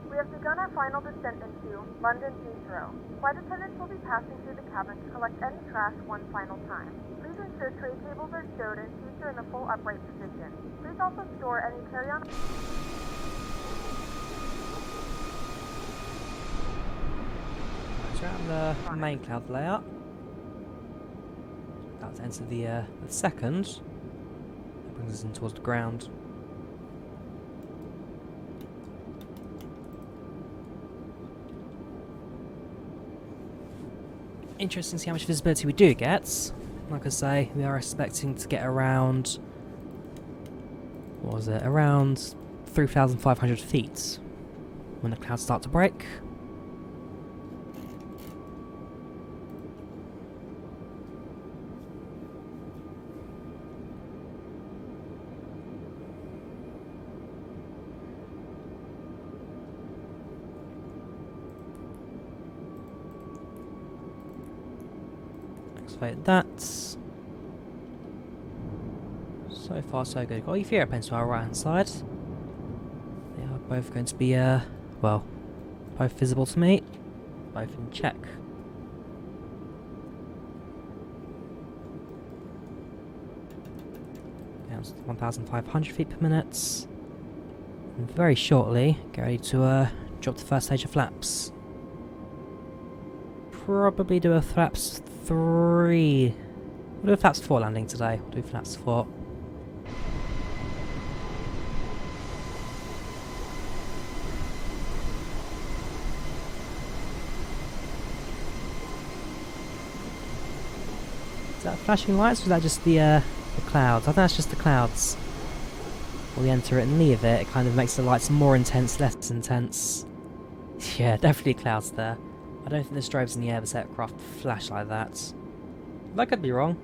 We have begun our final descent into London Heathrow. Flight attendants will be passing through the cabin to collect any trash one final time. Please ensure tray tables are stowed and seats are in a full upright position. Please also store any carry-on...
Let's around the main cloud layout. That's enter the second. That brings us in towards the ground. Interesting to see how much visibility we do get. Like I say, we are expecting to get around, what was it, around 3,500 feet when the clouds start to break. Activate that. So far so good. Got a few airplanes to our right hand side. They are both going to be well, both visible to me, both in check. Down to 1,500 feet per minute. And very shortly get ready to drop the first stage of flaps. Probably do a flaps 3. We'll do a flaps 4 landing today. We'll do flaps 4. Is that flashing lights or is that just the clouds? I think that's just the clouds. When we enter it and leave it, it kind of makes the lights more intense, less intense. Yeah, definitely clouds there. I don't think the strobes in the Airbus aircraft flash like that. That could be wrong.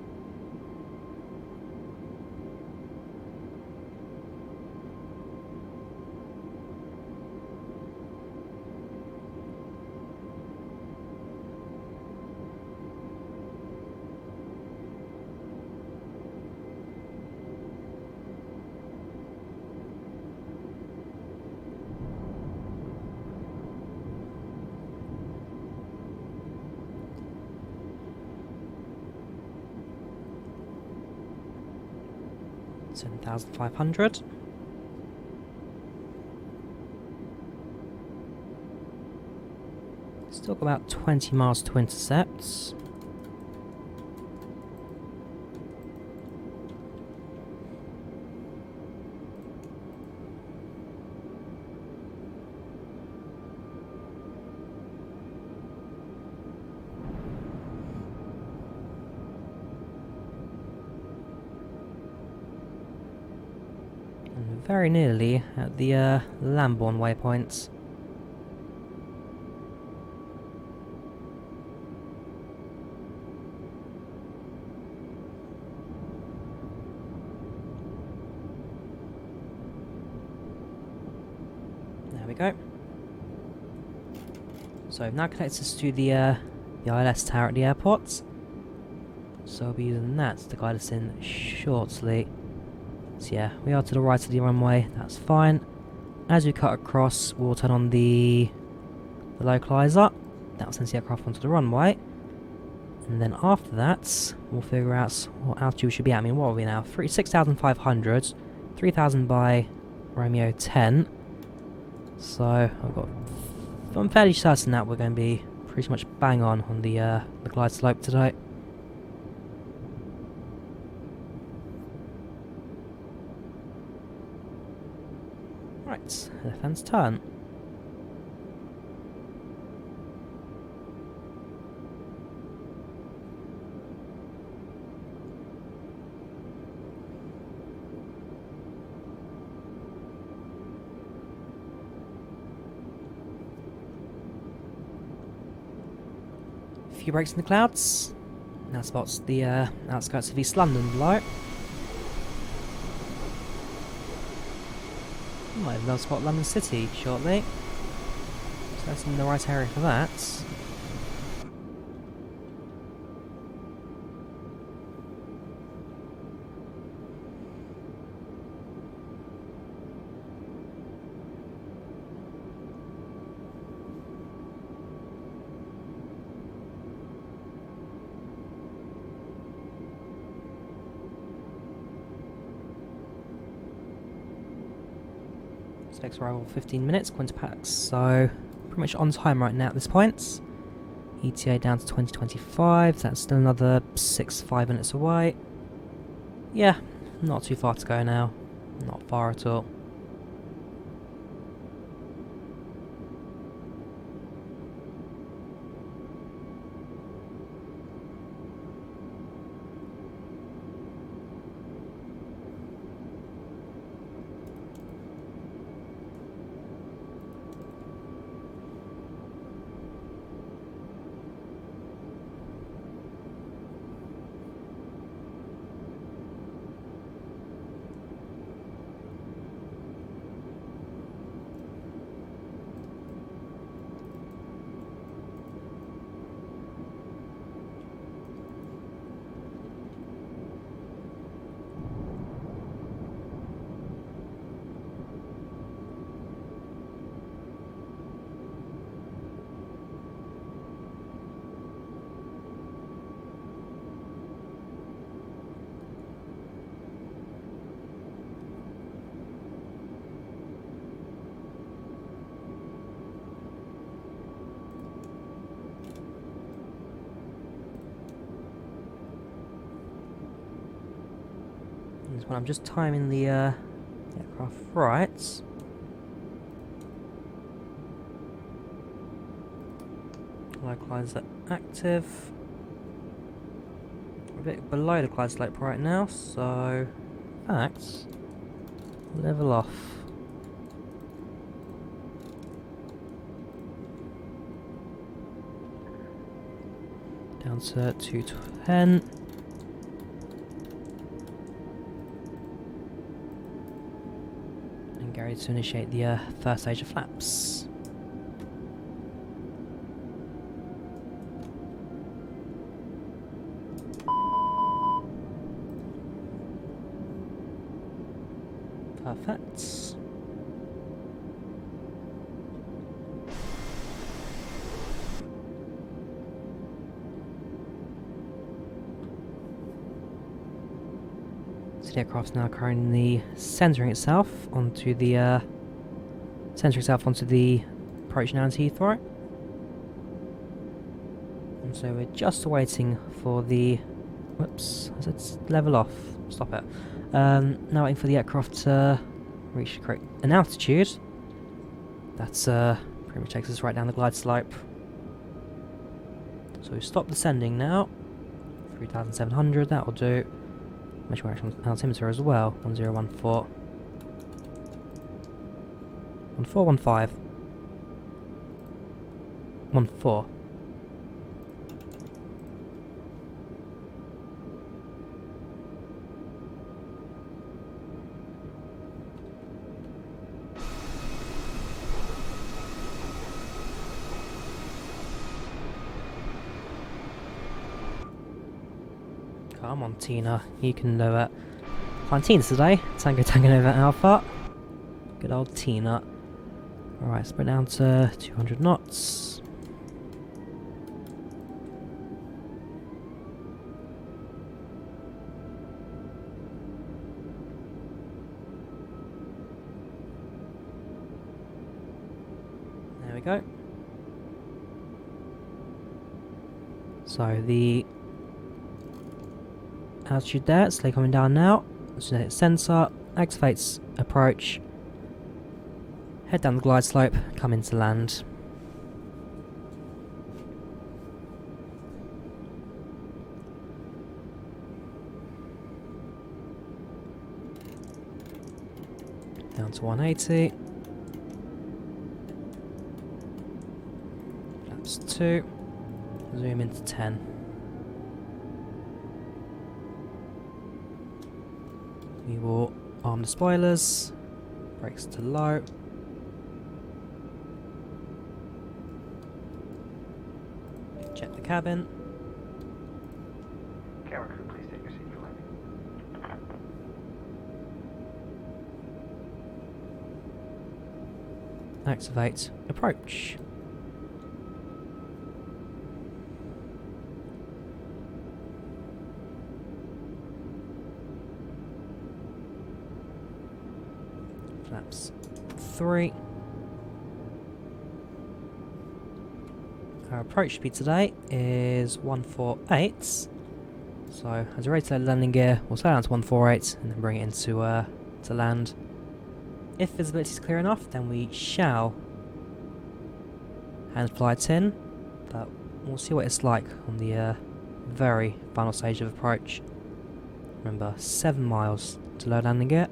So 7,500. Still got about 20 miles to intercept. Very nearly at the Lambourne waypoint. There we go. So now connects us to the ILS tower at the airport. So I'll be using that to guide us in shortly. So yeah, we are to the right of the runway, that's fine. As we cut across, we'll turn on the localizer. That will send the aircraft onto the runway. And then after that, we'll figure out what altitude we should be at. I mean, what are we now? 6,500, 3,000 by Romeo 10. So I'm fairly certain that we're going to be pretty much bang on the glide slope today. Right, left-hand turn. A few breaks in the clouds. Now spots the outskirts of East London below. Might even spot London City shortly. So that's in the right area for that. Next arrival 15 minutes, according to Pax, so pretty much on time right now at this point. ETA down to 2025, that's still another 5 minutes away. Yeah, not too far to go now, not far at all. This one I'm just timing the aircraft right. Localizer active. We're a bit below the glide slope right now, so in fact, level off. Down to 210. Ready to initiate the first stage of flaps. Perfect. The aircraft's now currently centering itself onto the approach now into Heathrow. And so we're just waiting for the whoops, I said level off. Stop it. Now waiting for the aircraft to reach an altitude. That's pretty much takes us right down the glide slope. So we stop descending now. 3,700, that will do. Measure actual altimeter as well. 1014. 1415. 14. Come on, Tina, you can do it. Fine, Tina's today. Tango Nova Alpha. Good old Tina. Alright, spread down to 200 knots. There we go. So the altitude there, it's slowly coming down now. So it hits sensor, activates approach, Head down the glide slope, come into land. Down to 180. Flaps 2. Zoom into 10. We will arm the spoilers. Brakes to low. Check the cabin.
Camera crew, please take your seat for landing.
Activate approach. Flaps 3. Our approach speed today is 148. So as a rated landing gear, we'll slow down to 148 and then bring it into to land. If visibility is clear enough, then we shall hand flight in, but we'll see what it's like on the very final stage of approach. Remember, 7 miles to low landing gear.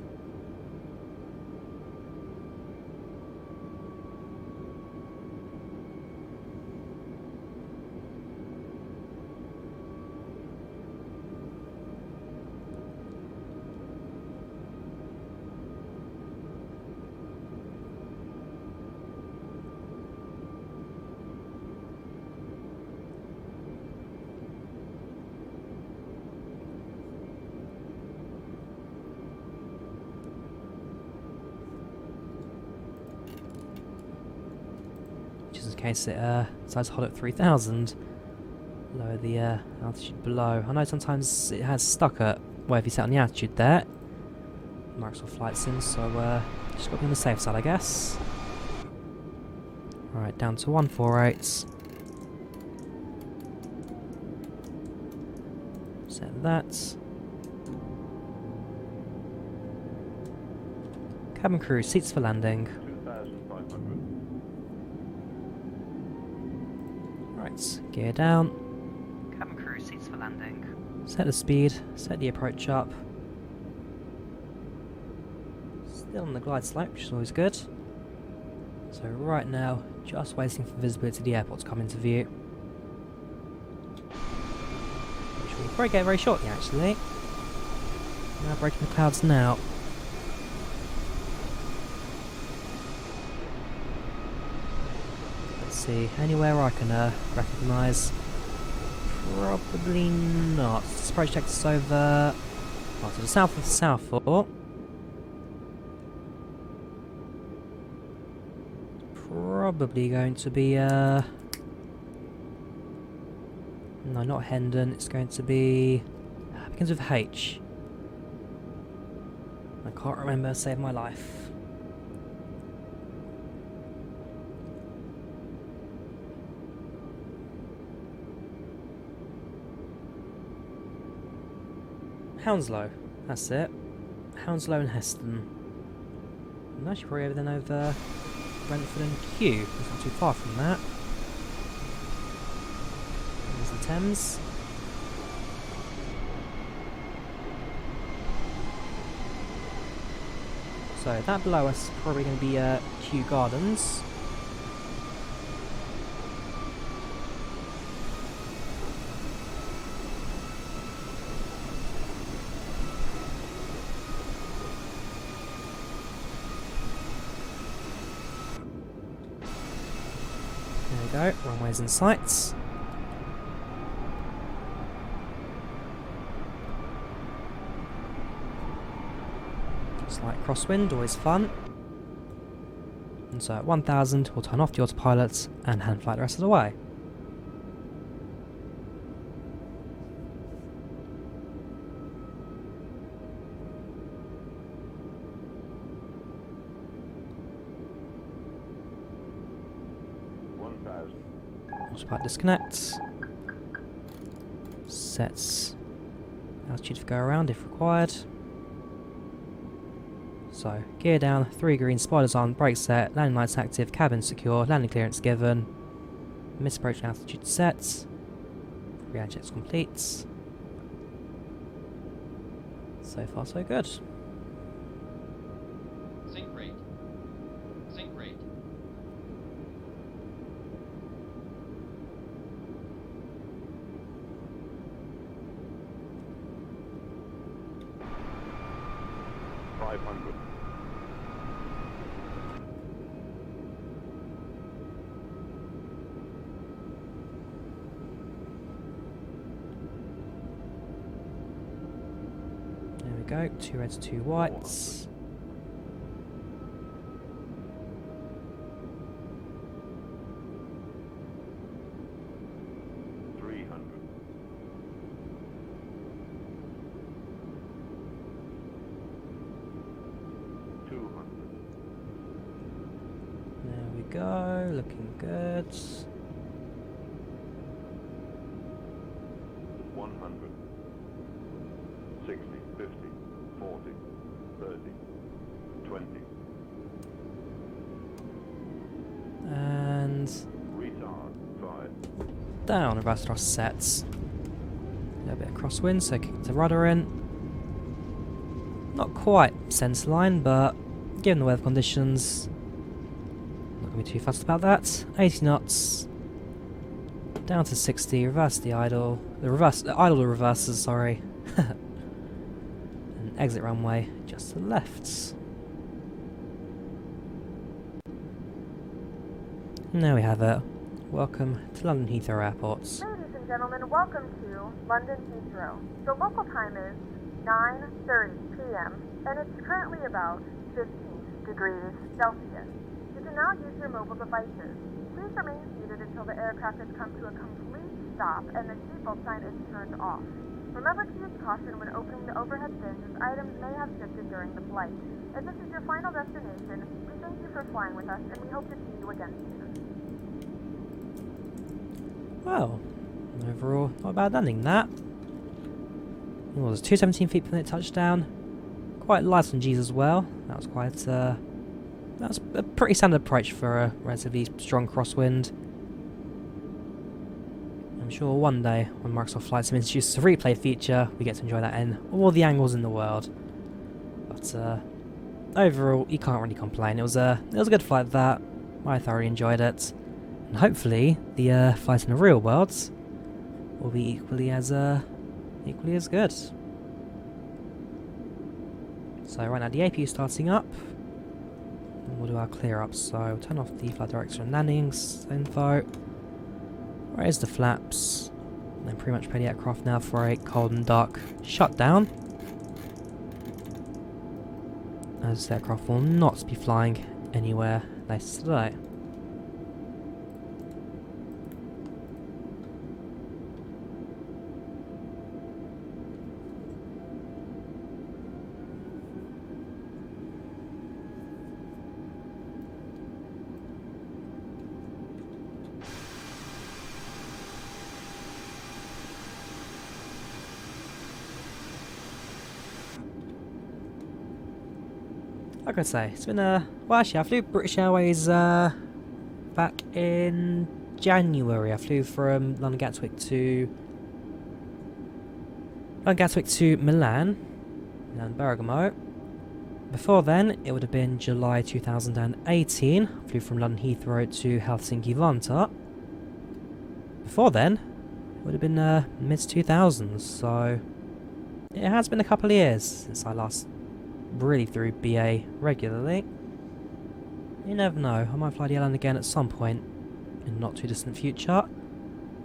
Just in case it decides to hold at 3,000, lower the altitude below. I know sometimes it has stuck at, well, if you set on the altitude there, Microsoft Flight Sim, so just got to be on the safe side, I guess. Alright, down to 148. Set that. Cabin crew, seats for landing.
2,500.
Right, gear down. Cabin crew, seats for landing. Set the speed, set the approach up. Still on the glide slope, which is always good. So right now, just waiting for visibility of the airport to come into view. Which we'll probably get very shortly, actually. Now breaking the clouds now. Let's see, anywhere I can recognise? Probably not. This approach takes us over to the south of Southport. Probably going to be no, not Hendon, it's going to be begins with H. I can't remember, save my life. Hounslow, that's it. Hounslow and Heston. I'm actually probably over then over Brentford and Kew. It's not too far from that. There's the Thames. So that below us is probably going to be Kew Gardens. There we go, runways in sights. Slight crosswind, always fun. And so at 1,000 we'll turn off the autopilot and hand flight the rest of the way. Autopilot disconnects. Sets altitude for go around if required. So, gear down, 3 green, spoilers on, brakes set, landing lights active, cabin secure, landing clearance given, misapproach altitude set, re-air checks complete. So far so good.
Sync rate. Sync rate.
There we go, 2 reds, 2 whites. There we go, looking good.
100, 60, 50, 40, 30, 20.
And
Retard, 5.
down, reverse thrust sets. A little bit of crosswind, so kick the rudder in. Not quite centerline, but given the weather conditions, not going to be too fussed about that. 80 knots. Down to 60, reverse the idle. Idle the reverses, sorry. And exit runway just to the left. And there we have it. Welcome to London Heathrow Airport.
Ladies and gentlemen, welcome to London Heathrow. The local time is 9:30 p.m. and it's currently about 15 degrees Celsius. You can now use your mobile devices. Please remain seated until the aircraft has come to a complete stop and the seatbelt sign is turned off. Remember to use caution when opening the overhead bins as items may have shifted during the flight. As this is your final destination, we thank you for flying with us and we hope to see you again soon.
Well, overall, not a bad landing that. It was 217 feet per minute touchdown. Quite light on G's as well. That was quite that was a pretty standard approach for a relatively strong crosswind. I'm sure one day when Microsoft Flight Sim introduces a replay feature, we get to enjoy that in all the angles in the world. But overall, you can't really complain. It was a good flight. That I thoroughly enjoyed it. And hopefully, the flight in the real world will be equally as good. So right now the APU is starting up, and we'll do our clear up. So we'll turn off the flight direction and landings info. Raise the flaps, and then pretty much prepare the aircraft now for a cold and dark shutdown. As the aircraft will not be flying anywhere later today. Like I say, it's been well actually I flew British Airways back in January. I flew from London Gatwick to Milan and Bergamo. Before then, it would have been July 2018. I flew from London Heathrow to Helsinki Vantaa. Before then, it would have been mid-2000s, so it has been a couple of years since I last really through BA regularly. You never know, I might fly the airline again at some point in the not too distant future.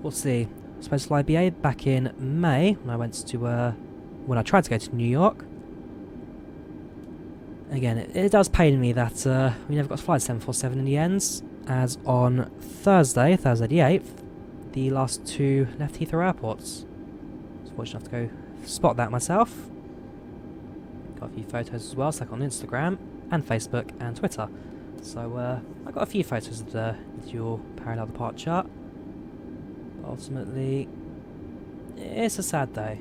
We'll see. I was supposed to fly BA back in May when I tried to go to New York. Again, it does pain me that we never got to fly 747 in the end, as on Thursday the 8th, the last two left Heathrow airports. I was fortunate enough to go spot that myself. Got a few photos as well, stuck on Instagram and Facebook and Twitter. So I got a few photos of the dual parallel departure. But ultimately, it's a sad day.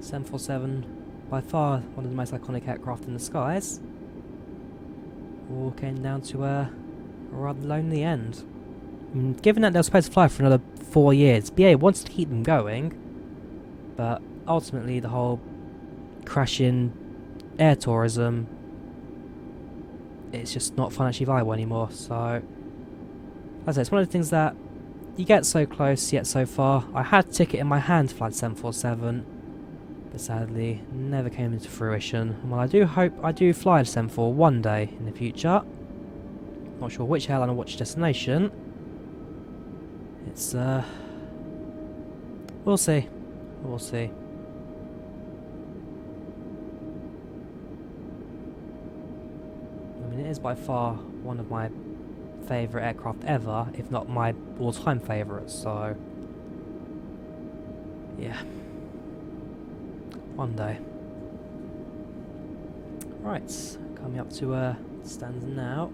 747 by far one of the most iconic aircraft in the skies, all came down to a rather lonely end. I mean, given that they were supposed to fly for another 4 years, BA wanted to keep them going, but ultimately the whole crashing air tourism, it's just not financially viable anymore. So, as I say, it's one of the things that you get so close yet so far. I had a ticket in my hand to fly the 747, but sadly never came into fruition. And while I do hope I do fly the 74 one day in the future, not sure which airline or which destination, it's we'll see. We'll see. I mean, it is by far one of my favourite aircraft ever, if not my all-time favourite, so yeah. One day. Right, coming up to stands now.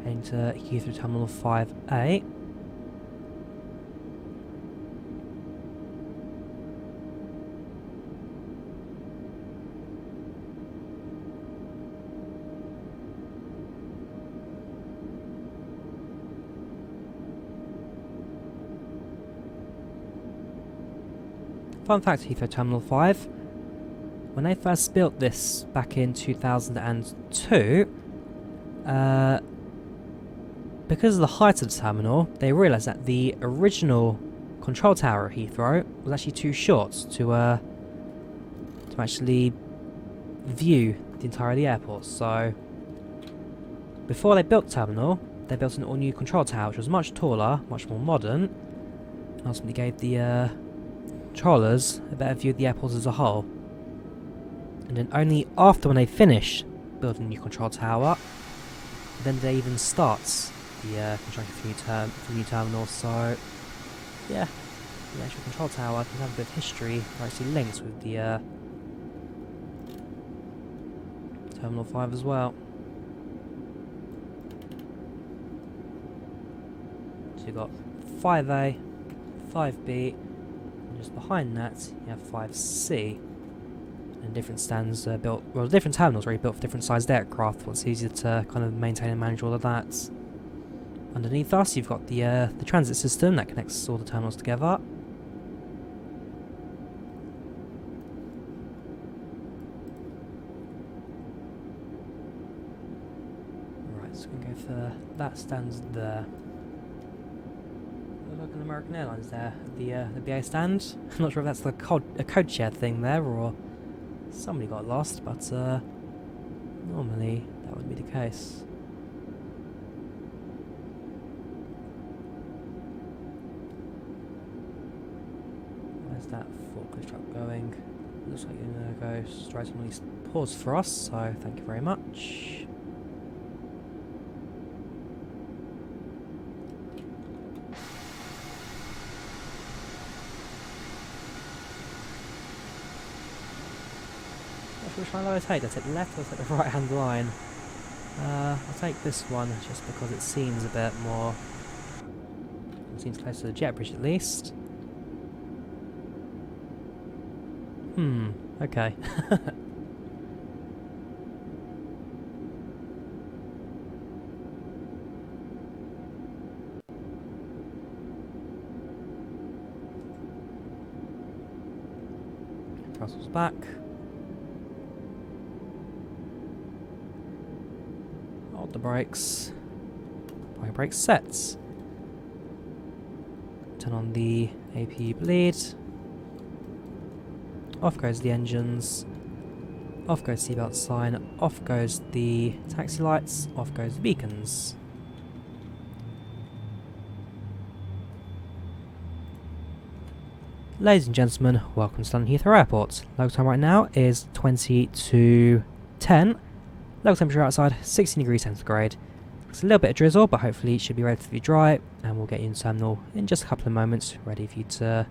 Heading to Heathrow Terminal 5A. Fun fact, Heathrow Terminal 5, when they first built this back in 2002, because of the height of the terminal, they realised that the original control tower at Heathrow was actually too short to actually view the entire of the airport. So before they built the terminal, they built an all-new control tower, which was much taller, much more modern, and ultimately gave the controllers a better view of the airport as a whole. And then only after, when they finished building the new control tower, then they even starts the construction for new terminal. So yeah, the actual control tower can have a bit of history, actually linked with the Terminal 5 as well. So you've got 5A, 5B, and just behind that you have 5C. And different stands built, well, different terminals really built for different sized aircraft. It's easier to kind of maintain and manage all of that. Underneath us, you've got the transit system that connects all the terminals together. Right, so we're going to go for that stands there. Looks like an American Airlines there, the BA stand. I'm not sure if that's a code share thing there or somebody got lost, but normally that would be the case. Where's that forklift truck going? Looks like you're going to go straight on these pause for us, so thank you very much. Which one do I take? Do I take the left or do I take the right hand line? I'll take this one just because it seems a bit more... It seems closer to the jet bridge at least. Okay. Throttles back. Hold the brakes. Brakes sets. Turn on the APU bleed. Off goes the engines. Off goes seatbelt sign. Off goes the taxi lights. Off goes the beacons. Ladies and gentlemen, welcome to London Heathrow Airport. Local time right now is 20 to 10. Local temperature outside 16 degrees centigrade. It's a little bit of drizzle, but hopefully it should be relatively dry, and we'll get you in terminal in just a couple of moments, ready for you to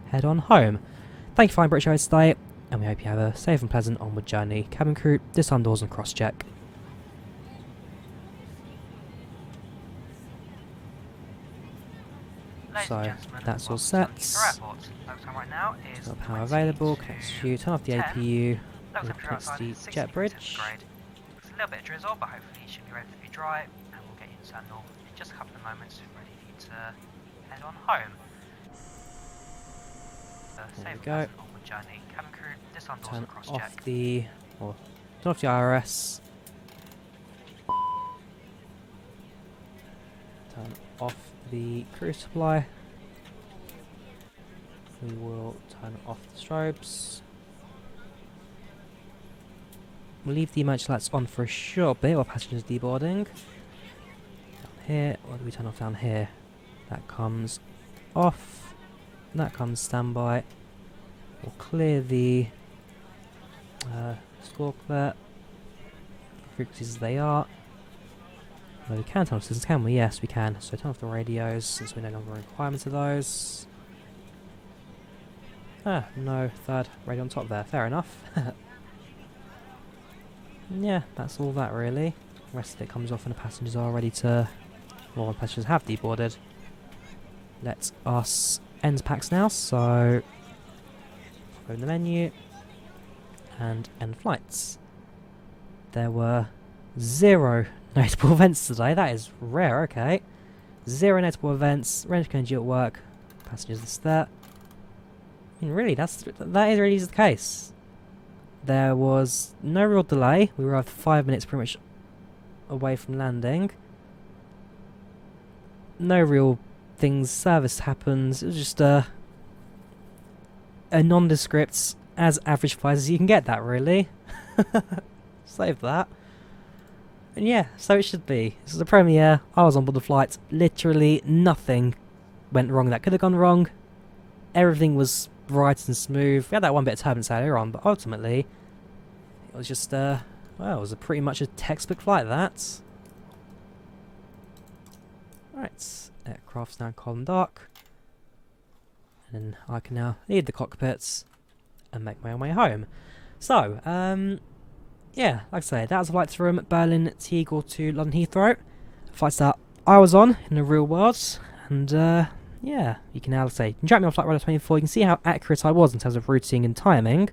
head on home. Thank you for flying British Airways today, and we hope you have a safe and pleasant onward journey. Cabin crew, disarm doors and cross-check. So, that's all set. right now is power available, connects you, turn off the APU, and connects the jet bridge. It's a little bit of drizzle, but hopefully it should be ready to be dry, and we'll get you into Sandal in just a couple of moments, ready for you to head on home. There we go. Journey. Cabin crew, disarm doors and cross check. Turn off the IRS. Turn off the crew supply. We will turn off the strobes. We'll leave the emergency lights on for a short bit while passengers deboarding. Down here, what do we turn off down here? That comes off. That comes standby. We'll clear the score clear frequencies as they are. No, we can turn off systems, can we? Yes, we can. So turn off the radios since we're no longer in requirement of those. Ah, no third radio on top there. Fair enough. Yeah, that's all that really. The rest of it comes off and the passengers are ready to... Well, the passengers have deboarded. Let us end packs now, so... Open the menu and end flights. There were 0 notable events today. That is rare. Okay, 0 notable events. Range energy at work. Passengers are there. I mean, really, that is really the case. There was no real delay. We were 5 minutes pretty much away from landing. No real things. Service happens. It was just a nondescript, as average flight as you can get that, really. Save that. And yeah, so it should be. This is the premiere. I was on board the flight. Literally nothing went wrong that could have gone wrong. Everything was bright and smooth. We had that one bit of turbulence earlier on, but ultimately it was just well, it was pretty much a textbook flight, that. Right, aircraft's now column dark. And I can now leave the cockpits and make my way home. So, yeah, like I say, that was a flight from Berlin Tegel to London Heathrow. Flights that I was on in the real world. And, yeah, you can now say, you can track me on Flight Radar 24, you can see how accurate I was in terms of routing and timing.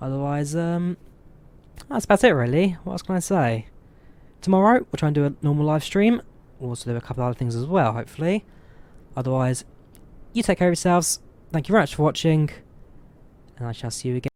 Otherwise, that's about it really. What else can I say? Tomorrow, we'll try and do a normal live stream. We'll also do a couple of other things as well, hopefully. Otherwise, you take care of yourselves. Thank you very much for watching. And I shall see you again.